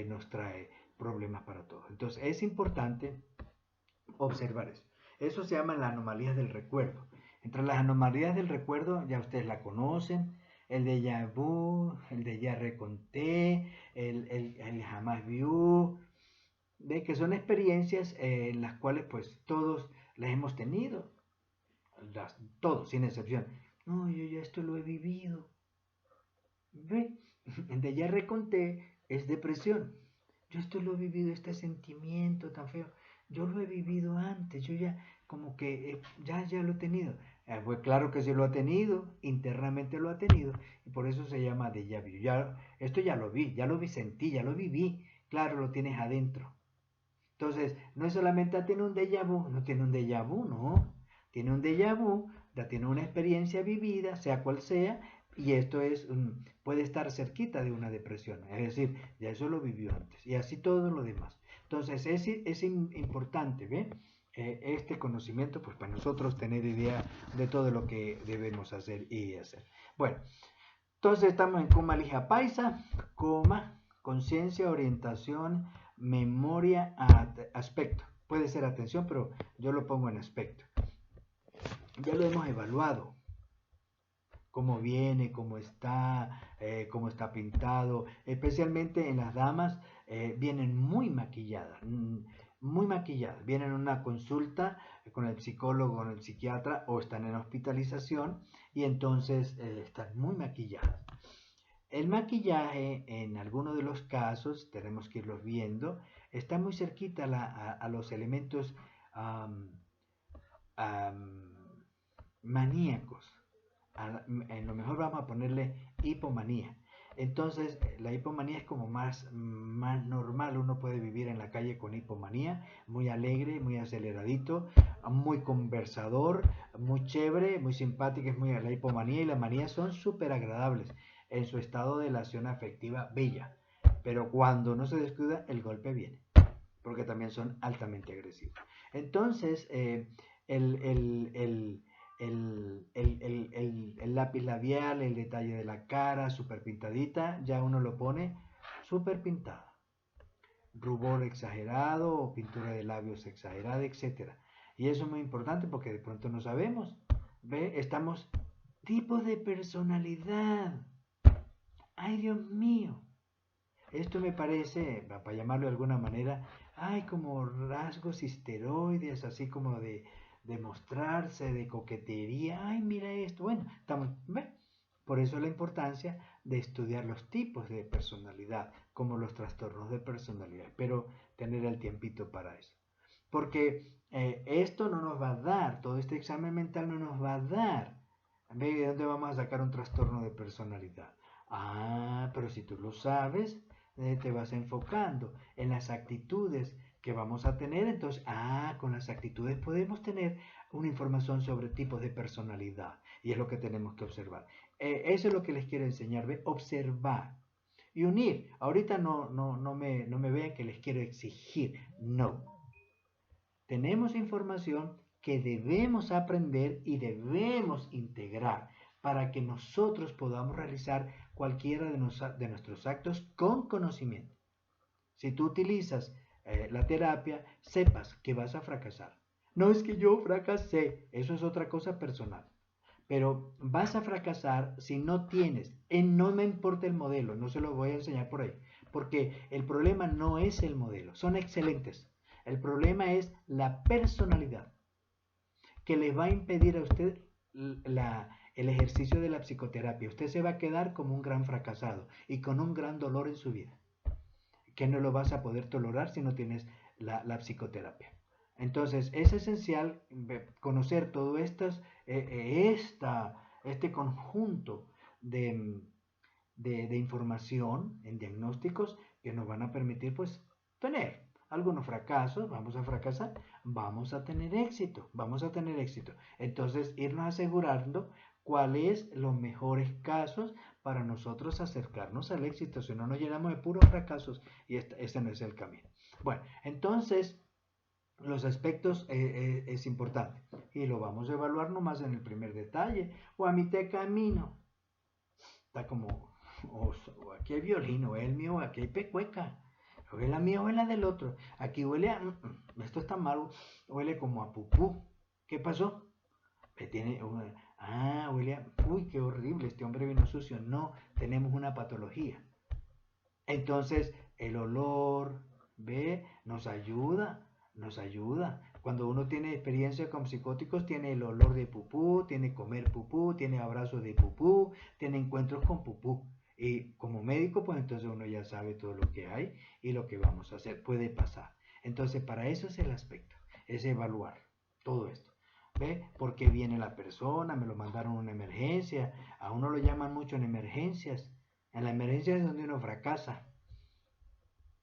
nos trae problemas para todos. Entonces es importante observar eso. Eso se llama la anomalía del recuerdo. Entre las anomalías del recuerdo, ya ustedes la conocen, el déjà vu, el déjà reconté, el jamás vu, de que son experiencias en las cuales pues todos las hemos tenido, todos sin excepción. No, yo ya esto lo he vivido. ¿Ve? El déjà reconté es depresión. Yo esto lo he vivido, este sentimiento tan feo. Yo lo he vivido antes, yo ya como que ya lo he tenido. Pues claro que sí lo ha tenido, internamente lo ha tenido, y por eso se llama déjà vu. Esto ya lo vi, sentí, ya lo viví. Claro, lo tienes adentro. Entonces, no es solamente tiene un déjà vu, no tiene un déjà vu, no. Tiene un déjà vu, ya tiene una experiencia vivida, sea cual sea, Y esto puede estar cerquita de una depresión, es decir, ya eso lo vivió antes, y así todo lo demás. Entonces, es importante, ¿ve? Este conocimiento, pues para nosotros tener idea de todo lo que debemos hacer y hacer. Bueno, entonces estamos en coma lija paisa, coma, conciencia, orientación, memoria, aspecto. Puede ser atención, pero yo lo pongo en aspecto. Ya lo hemos evaluado, cómo viene, cómo está pintado, especialmente en las damas, vienen muy maquilladas, vienen a una consulta con el psicólogo, con el psiquiatra o están en hospitalización y entonces están muy maquilladas. El maquillaje, en algunos de los casos, tenemos que irlos viendo, está muy cerquita a los elementos um, um, maníacos. En lo mejor vamos a ponerle hipomanía. Entonces, la hipomanía es como más normal. Uno puede vivir en la calle con hipomanía, muy alegre, muy aceleradito, muy conversador, muy chévere, muy simpática. La hipomanía y la manía son súper agradables en su estado de relación afectiva bella. Pero cuando no se descuida, el golpe viene, porque también son altamente agresivos. Entonces, el, el, el, el lápiz labial, el detalle de la cara, súper pintadita, ya uno lo pone súper pintado. Rubor exagerado o pintura de labios exagerada, etcétera. Y eso es muy importante porque de pronto no sabemos. ¿Ve? Estamos tipos de personalidad. Ay, Dios mío. Esto me parece, para llamarlo de alguna manera, hay como rasgos histeroides, así como de mostrarse, de coquetería. Ay, mira esto. Bueno, estamos, ¿ve? Por eso la importancia de estudiar los tipos de personalidad, como los trastornos de personalidad, pero tener el tiempito para eso. Porque esto no nos va a dar, todo este examen mental no nos va a dar. ¿De dónde vamos a sacar un trastorno de personalidad? Ah, pero si tú lo sabes, te vas enfocando en las actitudes que vamos a tener, entonces, con las actitudes podemos tener una información sobre tipos de personalidad y es lo que tenemos que observar. Eso es lo que les quiero enseñar, ¿ve? Observar y unir. Ahorita no me vean que les quiero exigir, no. Tenemos información que debemos aprender y debemos integrar para que nosotros podamos realizar cualquiera de nuestros actos con conocimiento. Si tú utilizas la terapia, sepas que vas a fracasar. No es que yo fracasé, eso es otra cosa personal. Pero vas a fracasar si no tienes, no me importa el modelo, no se lo voy a enseñar por ahí, porque el problema no es el modelo, son excelentes. El problema es la personalidad que les va a impedir a usted el ejercicio de la psicoterapia. Usted se va a quedar como un gran fracasado y con un gran dolor en su vida, que no lo vas a poder tolerar si no tienes la psicoterapia. Entonces es esencial conocer todo este conjunto de, de información en diagnósticos que nos van a permitir pues tener algunos fracasos, vamos a fracasar, vamos a tener éxito, vamos a tener éxito. Entonces irnos asegurando cuáles los mejores casos para nosotros acercarnos al éxito, si no nos llenamos de puros fracasos y ese no es el camino. Bueno, entonces los aspectos es importante y lo vamos a evaluar nomás en el primer detalle. O a mitad de camino, está como, o aquí hay violín, o el mío, aquí hay pecueca, o es la mía o es la del otro. Aquí huele a, esto está malo, huele como a pupú. ¿Qué pasó? Tiene huele a, uy, qué horrible, este hombre vino sucio. No, tenemos una patología. Entonces, el olor, ¿ve? Nos ayuda. Cuando uno tiene experiencia con psicóticos, tiene el olor de pupú, tiene comer pupú, tiene abrazos de pupú, tiene encuentros con pupú. Y como médico, pues entonces uno ya sabe todo lo que hay y lo que vamos a hacer. Puede pasar. Entonces, para eso es el aspecto, es evaluar todo esto. ¿Ve? ¿Por qué viene la persona? Me lo mandaron a una emergencia. A uno lo llaman mucho en emergencias. En la emergencia es donde uno fracasa,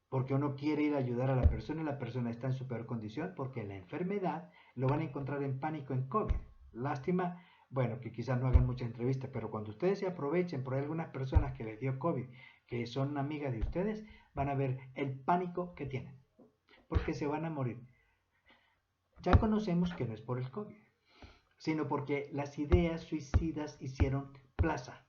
porque uno quiere ir a ayudar a la persona y la persona está en su peor condición, porque la enfermedad lo van a encontrar en pánico en COVID. Lástima, bueno, que quizás no hagan muchas entrevistas, pero cuando ustedes se aprovechen por algunas personas que les dio COVID, que son amigas de ustedes, van a ver el pánico que tienen, porque se van a morir. Ya conocemos que no es por el COVID, sino porque las ideas suicidas hicieron plaza.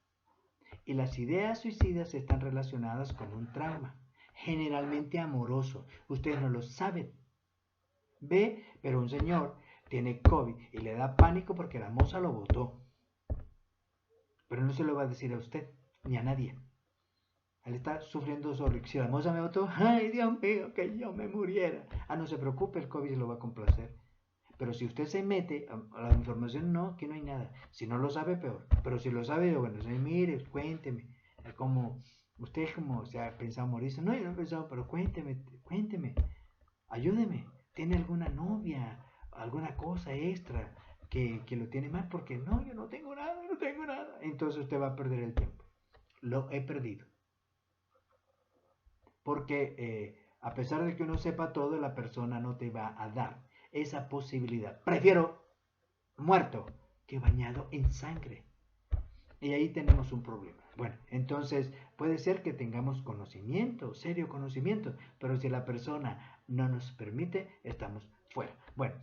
Y las ideas suicidas están relacionadas con un trauma, generalmente amoroso. Ustedes no lo saben. Ve, pero un señor tiene COVID y le da pánico porque la moza lo botó. Pero no se lo va a decir a usted, ni a nadie. Él está sufriendo solo. Si la moza me botó, ay Dios mío, que yo me muriera. Ah, no se preocupe, el COVID lo va a complacer. Pero si usted se mete a la información, no, que no hay nada. Si no lo sabe, peor. Pero si lo sabe, bueno, mire, cuénteme. Como usted como se ha pensado morirse. No, yo no he pensado, pero cuénteme. Ayúdeme. ¿Tiene alguna novia? ¿Alguna cosa extra que lo tiene mal? Porque no, yo no tengo nada. Entonces usted va a perder el tiempo. Lo he perdido. Porque a pesar de que uno sepa todo, la persona no te va a dar esa posibilidad. Prefiero muerto que bañado en sangre. Y ahí tenemos un problema. Bueno, entonces puede ser que tengamos conocimiento, serio conocimiento, pero si la persona no nos permite, estamos fuera. Bueno,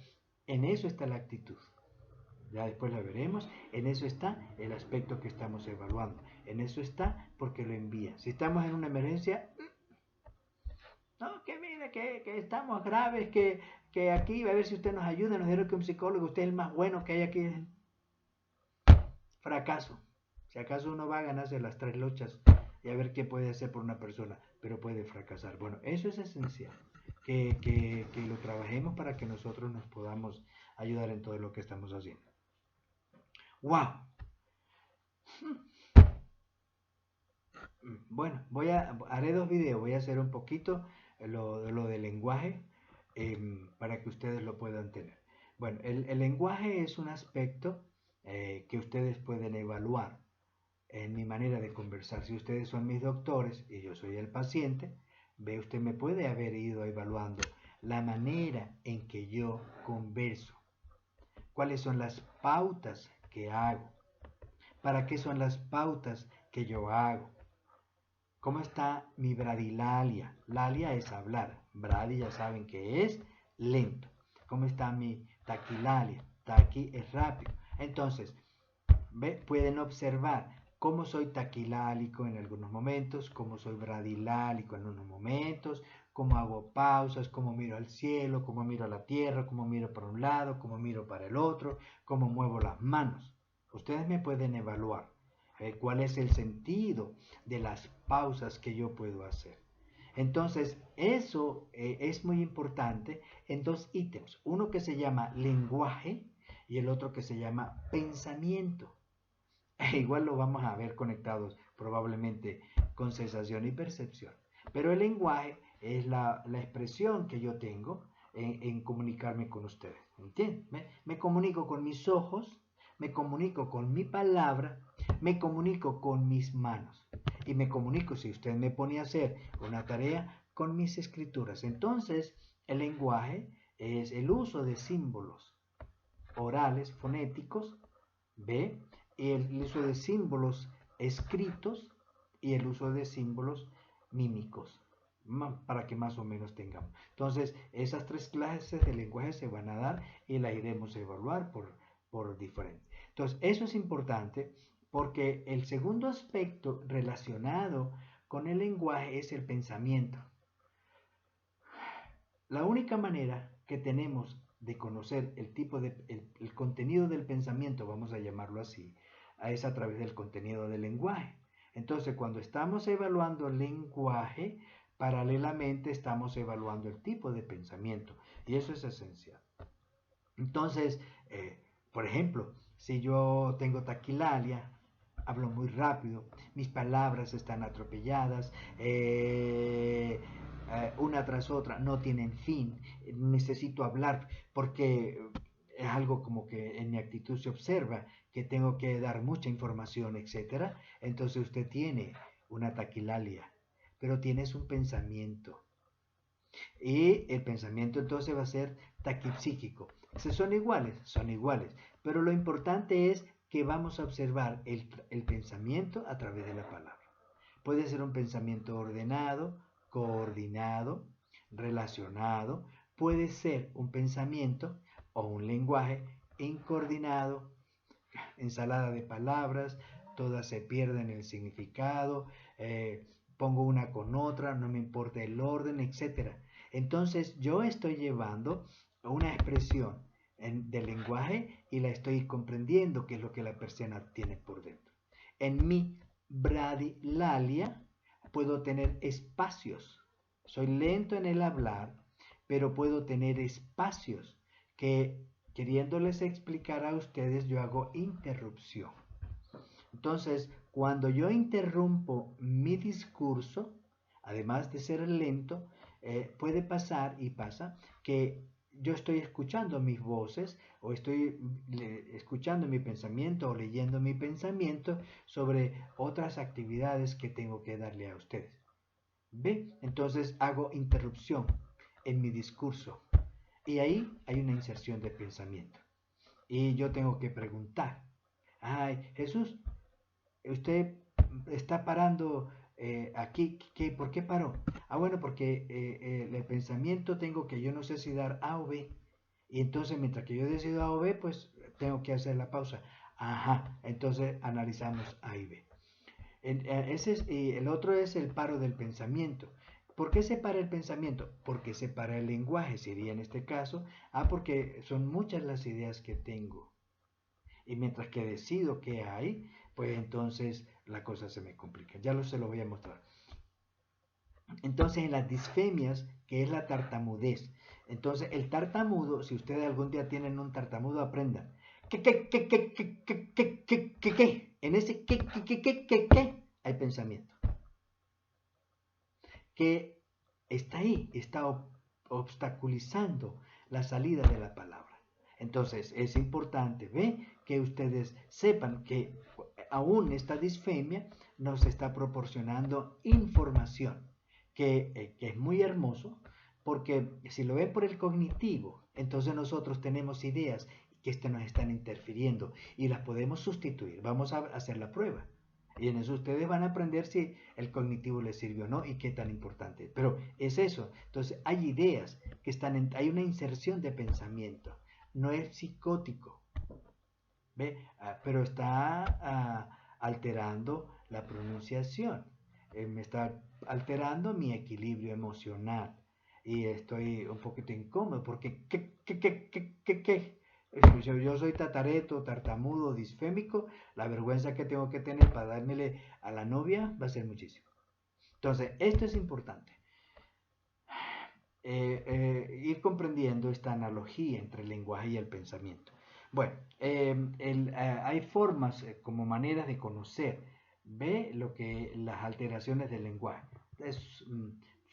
en eso está la actitud. Ya después la veremos. En eso está el aspecto que estamos evaluando. En eso está porque lo envía. Si estamos en una emergencia, no, que mire, que estamos graves, que aquí, a ver si usted nos ayuda, nos dijeron que un psicólogo, usted es el más bueno que hay aquí. Fracaso. Si acaso uno va a ganarse las 3 luchas y a ver qué puede hacer por una persona, pero puede fracasar. Bueno, eso es esencial, que lo trabajemos para que nosotros nos podamos ayudar en todo lo que estamos haciendo. ¡Wow! Bueno, haré 2 videos, voy a hacer un poquito lo del lenguaje para que ustedes lo puedan tener. Bueno, el lenguaje es un aspecto que ustedes pueden evaluar en mi manera de conversar. Si ustedes son mis doctores y yo soy el paciente, ve, usted me puede haber ido evaluando la manera en que yo converso, cuáles son las pautas que hago, para qué son las pautas que yo hago, cómo está mi bradilalia. Lalia es hablar, bradi ya saben que es lento. Cómo está mi taquilalia, taqui es rápido. Entonces, pueden observar cómo soy taquilálico en algunos momentos, cómo soy bradilálico en unos momentos, cómo hago pausas, cómo miro al cielo, cómo miro a la tierra, cómo miro para un lado, cómo miro para el otro, cómo muevo las manos. Ustedes me pueden evaluar cuál es el sentido de las pausas que yo puedo hacer. Entonces, eso es muy importante en 2 ítems. Uno que se llama lenguaje y el otro que se llama pensamiento. Igual lo vamos a ver conectados probablemente con sensación y percepción. Pero el lenguaje es la expresión que yo tengo en comunicarme con ustedes. ¿Entienden? Me comunico con mis ojos, me comunico con mi palabra, me comunico con mis manos. Y me comunico, si usted me pone a hacer una tarea, con mis escrituras. Entonces, el lenguaje es el uso de símbolos orales, fonéticos, ¿ve? El uso de símbolos escritos y el uso de símbolos mímicos, para que más o menos tengamos. Entonces, esas 3 clases de lenguaje se van a dar y la iremos a evaluar por diferente. Entonces, eso es importante porque el segundo aspecto relacionado con el lenguaje es el pensamiento. La única manera que tenemos de conocer el contenido del pensamiento, vamos a llamarlo así, es a través del contenido del lenguaje. Entonces, cuando estamos evaluando el lenguaje, paralelamente estamos evaluando el tipo de pensamiento, y eso es esencial. Entonces, por ejemplo, si yo tengo taquilalia, hablo muy rápido, mis palabras están atropelladas, una tras otra, no tienen fin, necesito hablar porque es algo como que en mi actitud se observa que tengo que dar mucha información, etcétera. Entonces usted tiene una taquilalia, pero tienes un pensamiento. Y el pensamiento entonces va a ser taquipsíquico. ¿Son iguales? Son iguales. Pero lo importante es que vamos a observar el pensamiento a través de la palabra. Puede ser un pensamiento ordenado, coordinado, relacionado. Puede ser un pensamiento o un lenguaje incoordinado, ensalada de palabras, todas se pierden el significado, pongo una con otra, no me importa el orden, etc. Entonces yo estoy llevando una expresión del lenguaje y la estoy comprendiendo, qué es lo que la persona tiene por dentro. En mi bradilalia puedo tener espacios. Soy lento en el hablar, pero puedo tener espacios que, queriéndoles explicar a ustedes, yo hago interrupción. Entonces, cuando yo interrumpo mi discurso, además de ser lento, puede pasar y pasa que yo estoy escuchando mis voces o estoy escuchando mi pensamiento o leyendo mi pensamiento sobre otras actividades que tengo que darle a ustedes. ¿Ve? Entonces hago interrupción en mi discurso y ahí hay una inserción de pensamiento. Y yo tengo que preguntar, ay, Jesús, usted está parando aquí, ¿por qué paró? Ah, bueno, porque el pensamiento tengo que yo no sé si dar A o B. Y entonces mientras que yo decido A o B, pues tengo que hacer la pausa. Ajá, entonces analizamos A y B. El otro es el paro del pensamiento. ¿Por qué se para el pensamiento? Porque se para el lenguaje, sería en este caso. Porque son muchas las ideas que tengo. Y mientras que decido qué hay, pues entonces la cosa se me complica. Se lo voy a mostrar. Entonces en las disfemias, que es la tartamudez. Entonces el tartamudo, si ustedes algún día tienen un tartamudo, aprendan. ¿Qué? En ese ¿qué? Hay pensamiento. Que está ahí, está obstaculizando la salida de la palabra. Entonces es importante, que ustedes sepan que aún esta disfemia nos está proporcionando información que es muy hermoso, porque si lo ven por el cognitivo, entonces nosotros tenemos ideas que nos están interfiriendo y las podemos sustituir. Vamos a hacer la prueba. Y en eso ustedes van a aprender si el cognitivo les sirve o no y qué tan importante. Pero es eso. Entonces hay ideas que hay una inserción de pensamiento. No es psicótico. ¿Ve? Pero está alterando la pronunciación. Me está alterando mi equilibrio emocional. Y estoy un poquito incómodo porque ¿qué? Yo soy tatareto, tartamudo, disfémico. La vergüenza que tengo que tener para dármele a la novia va a ser muchísimo. Entonces, esto es importante. Ir comprendiendo esta analogía entre el lenguaje y el pensamiento. Bueno, hay formas como maneras de conocer, ve lo que las alteraciones del lenguaje. Es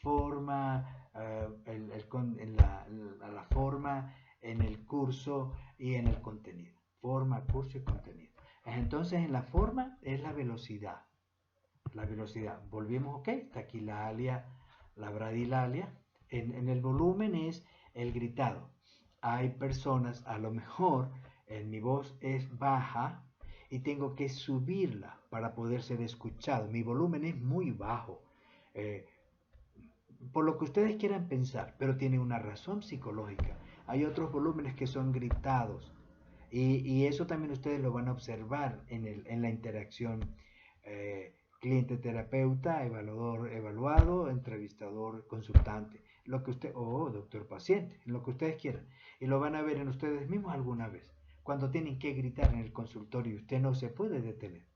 forma, la forma, en el curso y en el contenido. Forma, curso y contenido. Entonces, en la forma es la velocidad. La velocidad. Volvimos, ok, taquilalia, la bradilalia. En el volumen es el gritado. Hay personas, a lo mejor mi voz es baja y tengo que subirla para poder ser escuchado. Mi volumen es muy bajo. Por lo que ustedes quieran pensar, pero tiene una razón psicológica. Hay otros volúmenes que son gritados y eso también ustedes lo van a observar en la interacción cliente-terapeuta, evaluador, evaluado, entrevistador, consultante, lo que usted, o doctor-paciente, lo que ustedes quieran. Y lo van a ver en ustedes mismos alguna vez. Cuando tienen que gritar en el consultorio, usted no se puede detener.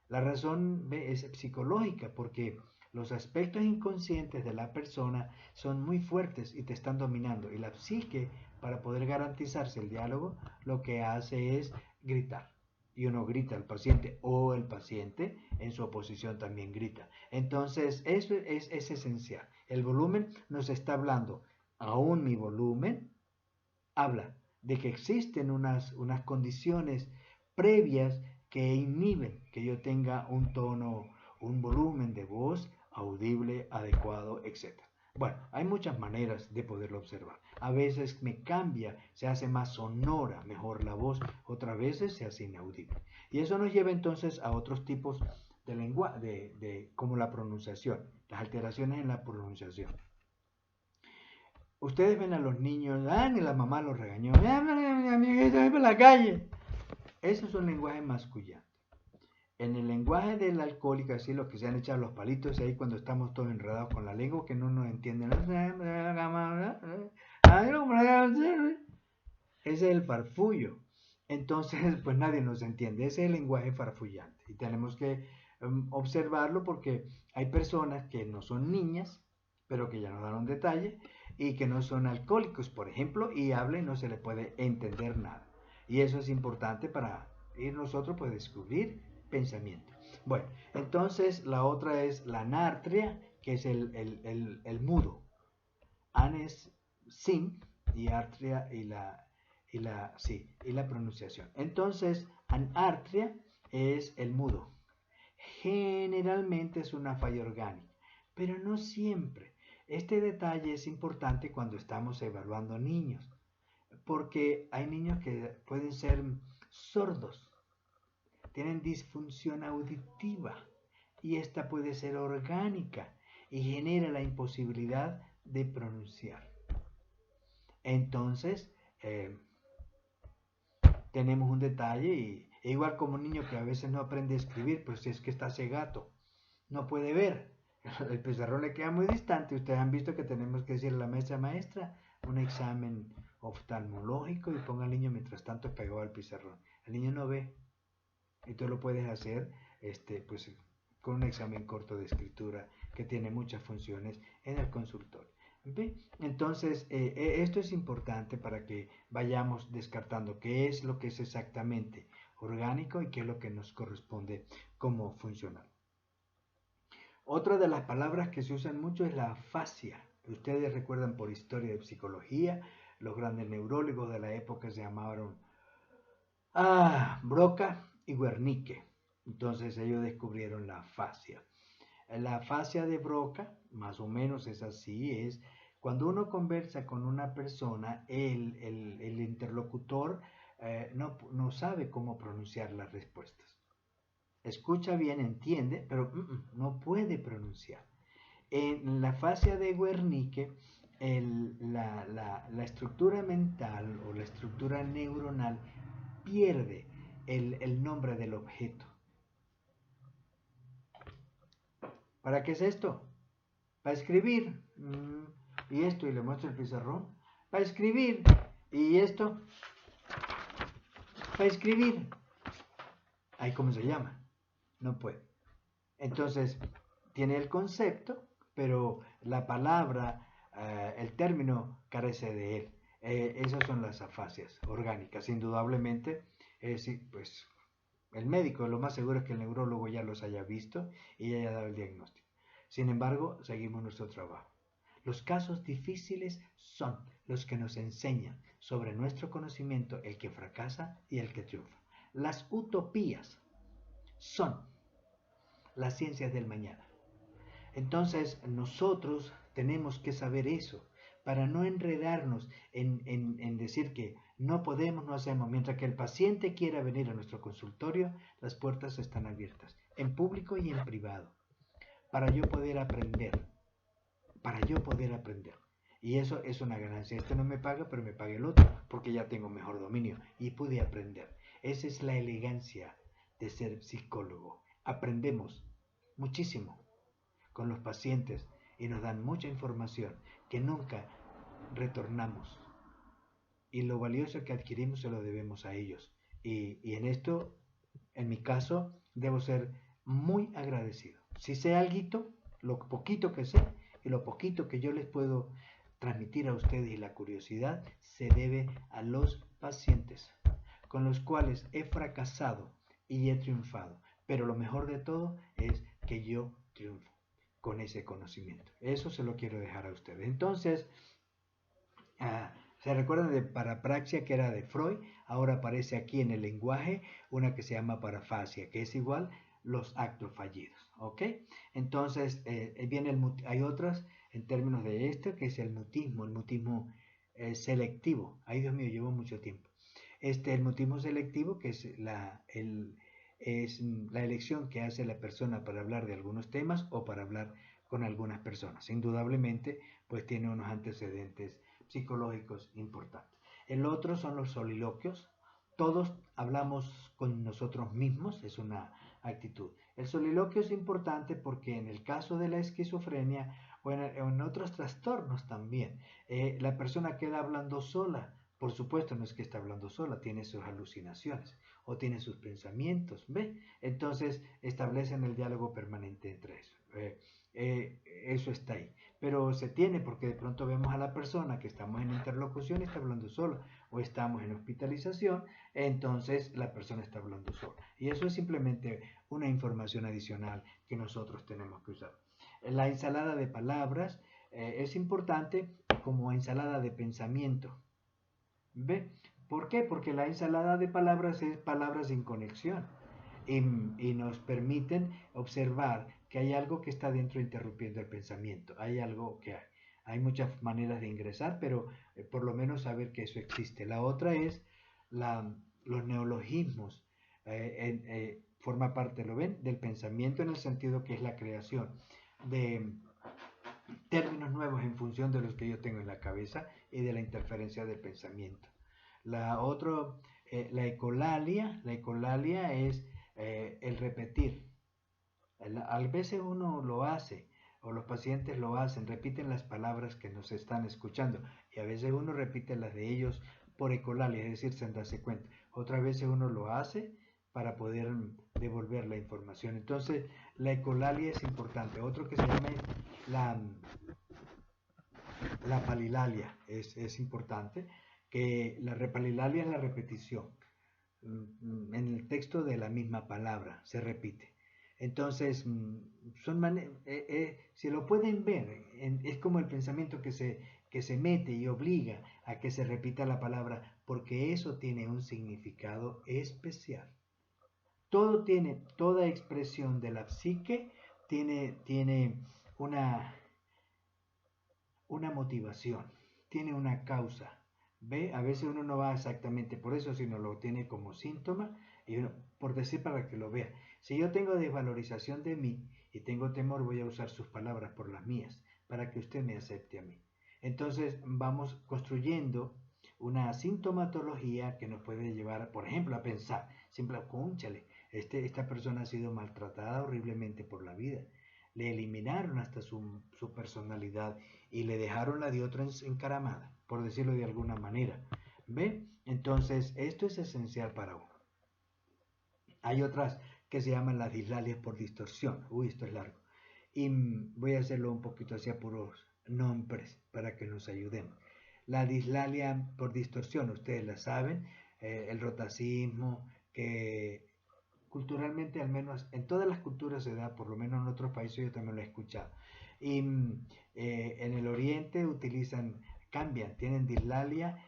La razón es psicológica porque los aspectos inconscientes de la persona son muy fuertes y te están dominando. Y la psique, para poder garantizarse el diálogo, lo que hace es gritar. Y uno grita al paciente o el paciente en su oposición también grita. Entonces, eso es esencial. El volumen nos está hablando. Aún mi volumen habla de que existen unas condiciones previas que inhiben que yo tenga un tono, un volumen de voz audible, adecuado, etc. Bueno, hay muchas maneras de poderlo observar. A veces me cambia, se hace más sonora, mejor la voz, otras veces se hace inaudible. Y eso nos lleva entonces a otros tipos de lenguaje, como la pronunciación, las alteraciones en la pronunciación. Ustedes ven a los niños, ni la mamá los regañó, mi amiguito, ven por la calle. Eso es un lenguaje mascullante. En el lenguaje del alcohólico, así lo que se han echado los palitos ahí cuando estamos todos enredados con la lengua que no nos entienden. Ese es el farfullo. Entonces, pues nadie nos entiende. Ese es el lenguaje farfullante. Y tenemos que observarlo porque hay personas que no son niñas, pero que ya nos dan un detalle, y que no son alcohólicos, por ejemplo, y hablan y no se le puede entender nada. Y eso es importante para ir nosotros, pues, descubrir pensamiento. Bueno, entonces la otra es la anartria, que es el mudo. An es sin y artria y la pronunciación. Entonces, anartria es el mudo. Generalmente es una falla orgánica, pero no siempre. Este detalle es importante cuando estamos evaluando niños, porque hay niños que pueden ser sordos, tienen disfunción auditiva y esta puede ser orgánica y genera la imposibilidad de pronunciar. Entonces, eh, tenemos un detalle y igual como un niño que a veces no aprende a escribir, pues si es que está cegato, no puede ver. El pizarrón le queda muy distante. Ustedes han visto que tenemos que decirle a la maestra, un examen oftalmológico y ponga al niño mientras tanto pegado al pizarrón. El niño no ve y tú lo puedes hacer pues, con un examen corto de escritura que tiene muchas funciones en el consultorio. ¿Okay? Entonces, esto es importante para que vayamos descartando qué es lo que es exactamente orgánico y qué es lo que nos corresponde como funcional. Otra de las palabras que se usan mucho es la afasia. Ustedes recuerdan por historia de psicología, los grandes neurólogos de la época se llamaron Broca y Wernicke. Entonces ellos descubrieron la afasia. La afasia de Broca, más o menos es así, es cuando uno conversa con una persona, el interlocutor no sabe cómo pronunciar las respuestas. Escucha bien, entiende, pero no puede pronunciar. En la fascia de Wernicke, la estructura mental o la estructura neuronal pierde el nombre del objeto. ¿Para qué es esto? Para escribir. Y esto, y le muestro el pizarrón. Para escribir. Y esto, para escribir. Ahí, ¿cómo se llama? No puede. Entonces, tiene el concepto, pero la palabra, el término carece de él. Esas son las afasias orgánicas. Indudablemente, sí, pues el médico lo más seguro es que el neurólogo ya los haya visto y haya dado el diagnóstico. Sin embargo, seguimos nuestro trabajo. Los casos difíciles son los que nos enseñan sobre nuestro conocimiento el que fracasa y el que triunfa. Las utopías son las ciencias del mañana. Entonces nosotros tenemos que saber eso para no enredarnos en decir que no podemos, no hacemos. Mientras que el paciente quiera venir a nuestro consultorio, las puertas están abiertas, en público y en privado, para yo poder aprender, para yo poder aprender. Y eso es una ganancia. Este no me paga, pero me paga el otro, porque ya tengo mejor dominio y pude aprender. Esa es la elegancia de ser psicólogo. Aprendemos muchísimo con los pacientes y nos dan mucha información que nunca retornamos. Y lo valioso que adquirimos se lo debemos a ellos. Y en esto, en mi caso, debo ser muy agradecido. Si sé algo, lo poquito que sé y lo poquito que yo les puedo transmitir a ustedes y la curiosidad, se debe a los pacientes con los cuales he fracasado y he triunfado. Pero lo mejor de todo es que yo triunfo con ese conocimiento. Eso se lo quiero dejar a ustedes. Entonces, ¿se recuerdan de parapraxia que era de Freud? Ahora aparece aquí en el lenguaje una que se llama parafasia, que es igual los actos fallidos. ¿Ok? Entonces, hay otras en términos de esto, que es el mutismo selectivo. Ay, Dios mío, llevo mucho tiempo. El mutismo selectivo, que es la elección que hace la persona para hablar de algunos temas o para hablar con algunas personas. Indudablemente, pues tiene unos antecedentes psicológicos importantes. El otro son los soliloquios. Todos hablamos con nosotros mismos, es una actitud. El soliloquio es importante porque en el caso de la esquizofrenia o en otros trastornos también, la persona queda hablando sola. Por supuesto, no es que está hablando sola, tiene sus alucinaciones o tiene sus pensamientos, ¿ve? Entonces establecen el diálogo permanente entre eso. Eso está ahí. Pero se tiene porque de pronto vemos a la persona que estamos en interlocución y está hablando sola, o estamos en hospitalización, entonces la persona está hablando sola. Y eso es simplemente una información adicional que nosotros tenemos que usar. La ensalada de palabras es importante como ensalada de pensamiento. ¿Ve? ¿Por qué? Porque la ensalada de palabras es palabras sin conexión y nos permiten observar que hay algo que está dentro interrumpiendo el pensamiento. Hay algo que hay. Hay muchas maneras de ingresar, pero por lo menos saber que eso existe. La otra es los neologismos. Forma parte, ¿lo ven? Del pensamiento en el sentido que es la creación de términos nuevos en función de los que yo tengo en la cabeza y de la interferencia del pensamiento. La ecolalia es el repetir. A veces uno lo hace, o los pacientes lo hacen, repiten las palabras que nos están escuchando, y a veces uno repite las de ellos por ecolalia, es decir, sin darse cuenta. Otras veces uno lo hace para poder devolver la información. Entonces, la ecolalia es importante. Otro que se llama la, la palilalia es importante, que la repalilalia es la repetición. En el texto de la misma palabra se repite. Entonces, si lo pueden ver, es como el pensamiento que se mete y obliga a que se repita la palabra, porque eso tiene un significado especial. Toda expresión de la psique tiene una motivación, tiene una causa. ¿Ve? A veces uno no va exactamente por eso, sino lo tiene como síntoma, y uno, por decir para que lo vea. Si yo tengo desvalorización de mí y tengo temor, voy a usar sus palabras por las mías, para que usted me acepte a mí. Entonces vamos construyendo una sintomatología que nos puede llevar, por ejemplo, a pensar, siempre, cónchale, esta persona ha sido maltratada horriblemente por la vida. Le eliminaron hasta su personalidad y le dejaron la de otra encaramada, por decirlo de alguna manera. ¿Ve? Entonces, esto es esencial para uno. Hay otras que se llaman las dislalias por distorsión. Uy, esto es largo. Y voy a hacerlo un poquito hacia puros nombres para que nos ayudemos. La dislalia por distorsión, ustedes la saben, el rotacismo, que culturalmente, al menos en todas las culturas se da, por lo menos en otros países yo también lo he escuchado. Y en el oriente cambian, tienen dislalia,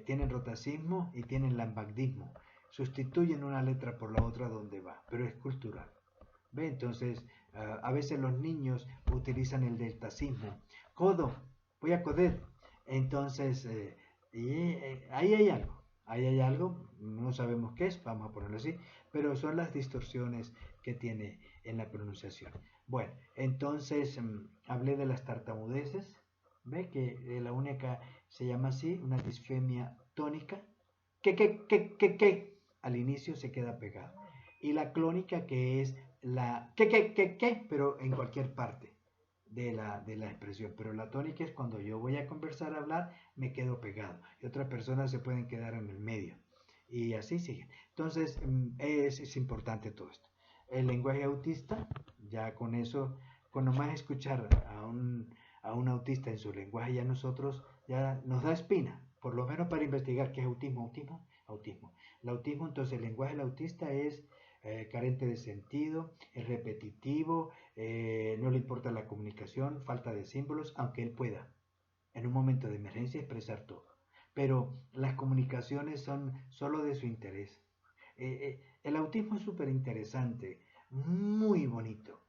tienen rotacismo y tienen lambagdismo. Sustituyen una letra por la otra donde va, pero es cultural. ¿Ve? Entonces, a veces los niños utilizan el deltacismo. Codo, voy a coder. Entonces, ahí hay algo, no sabemos qué es, vamos a ponerlo así, pero son las distorsiones que tiene en la pronunciación. Bueno, entonces hablé de las tartamudeces, ¿ve? Que la única se llama así, una disfemia tónica, que, al inicio se queda pegado. Y la clónica, que es la que, pero en cualquier parte de la expresión. Pero la tónica es cuando yo voy a conversar, a hablar, me quedo pegado. Y otras personas se pueden quedar en el medio. Y así sigue. Entonces, es importante todo esto. El lenguaje autista, ya con eso, con nomás escuchar a un autista en su lenguaje, ya nosotros, ya nos da espina, por lo menos para investigar qué es autismo. El autismo, entonces, el lenguaje del autista es carente de sentido, es repetitivo, no le importa la comunicación, falta de símbolos, aunque él pueda en un momento de emergencia expresar todo. Pero las comunicaciones son solo de su interés. El autismo es súper interesante, muy bonito,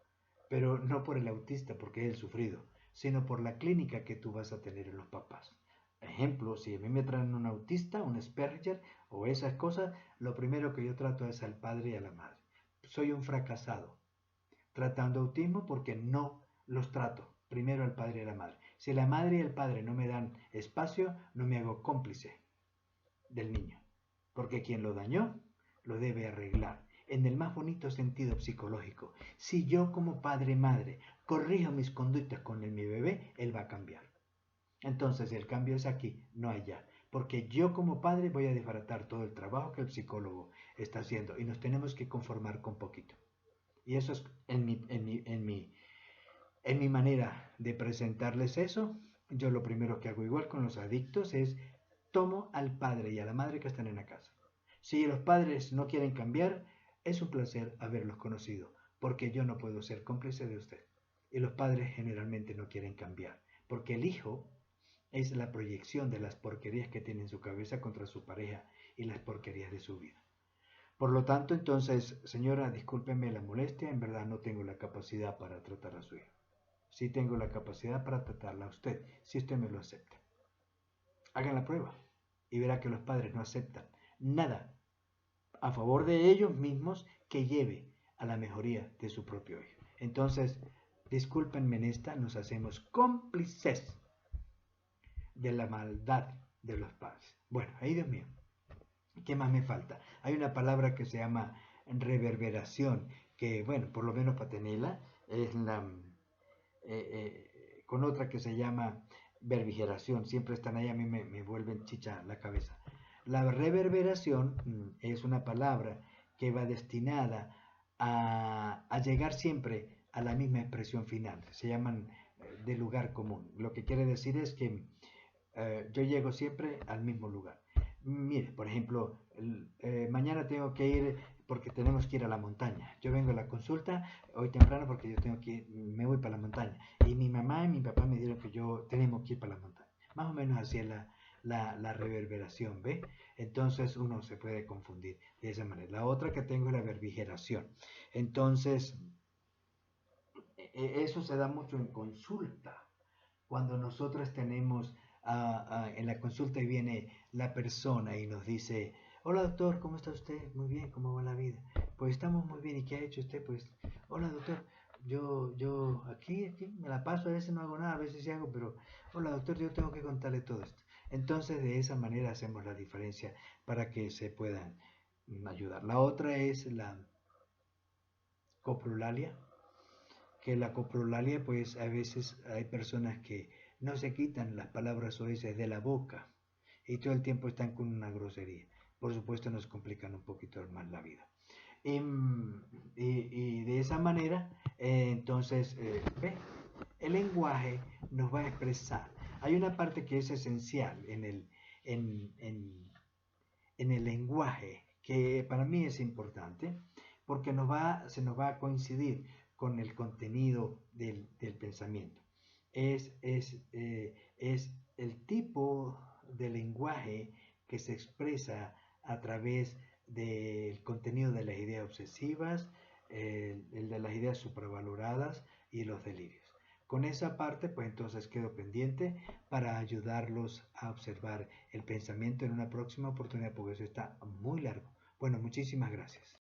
pero no por el autista, porque es el sufrido, sino por la clínica que tú vas a tener en los papás. Ejemplo, si a mí me traen un autista, un Asperger o esas cosas, lo primero que yo trato es al padre y a la madre. Soy un fracasado tratando autismo porque no los trato. Primero al padre y a la madre. Si la madre y el padre no me dan espacio, no me hago cómplice del niño. Porque quien lo dañó, lo debe arreglar. En el más bonito sentido psicológico. Si yo como padre madre corrijo mis conductas con mi bebé, él va a cambiar. Entonces el cambio es aquí, no allá. Porque yo como padre voy a desbaratar todo el trabajo que el psicólogo está haciendo y nos tenemos que conformar con poquito. Y eso es en mi manera de presentarles eso. Yo lo primero que hago igual con los adictos es tomo al padre y a la madre que están en la casa. Si los padres no quieren cambiar, es un placer haberlos conocido, porque yo no puedo ser cómplice de usted. Y los padres generalmente no quieren cambiar, porque el hijo es la proyección de las porquerías que tiene en su cabeza contra su pareja y las porquerías de su vida. Por lo tanto, entonces, señora, discúlpeme la molestia, en verdad no tengo la capacidad para tratar a su hijo. Sí tengo la capacidad para tratarla a usted, si usted me lo acepta. Hagan la prueba y verá que los padres no aceptan nada a favor de ellos mismos que lleve a la mejoría de su propio hijo. Entonces, discúlpenme en esta, nos hacemos cómplices de la maldad de los padres. Bueno, ahí Dios mío, ¿qué más me falta? Hay una palabra que se llama reverberación, que bueno, por lo menos para tenerla, es la con otra que se llama verbigeración, siempre están ahí, a mí me vuelven chicha la cabeza. La reverberación es una palabra que va destinada a llegar siempre a la misma expresión final, se llaman de lugar común. Lo que quiere decir es que yo llego siempre al mismo lugar. Mire, por ejemplo, mañana tengo que ir porque tenemos que ir a la montaña. Yo vengo a la consulta hoy temprano porque yo tengo que ir, me voy para la montaña. Y mi mamá y mi papá me dijeron que yo tenemos que ir para la montaña. Más o menos así es la reverberación, ¿ve? Entonces uno se puede confundir de esa manera. La otra que tengo es la verbigeración. Entonces, eso se da mucho en consulta. Cuando nosotros tenemos en la consulta y viene la persona y nos dice, hola doctor, ¿cómo está usted? Muy bien, ¿cómo va la vida? Pues estamos muy bien, ¿y qué ha hecho usted? Pues, hola doctor, yo aquí me la paso, a veces no hago nada, a veces sí hago, pero, hola doctor, yo tengo que contarle todo esto. Entonces de esa manera hacemos la diferencia para que se puedan ayudar. La otra es la coprolalia, que la coprolalia, pues a veces hay personas que no se quitan las palabras oeces de la boca y todo el tiempo están con una grosería. Por supuesto nos complican un poquito más la vida. Y, y de esa manera, entonces, ve, el lenguaje nos va a expresar. Hay una parte que es esencial en el lenguaje, que para mí es importante, porque se nos va a coincidir con el contenido del pensamiento. Es el tipo de lenguaje que se expresa a través del contenido de las ideas obsesivas, el de las ideas supravaloradas y los delirios. Con esa parte, pues entonces quedo pendiente para ayudarlos a observar el pensamiento en una próxima oportunidad, porque eso está muy largo. Bueno, muchísimas gracias.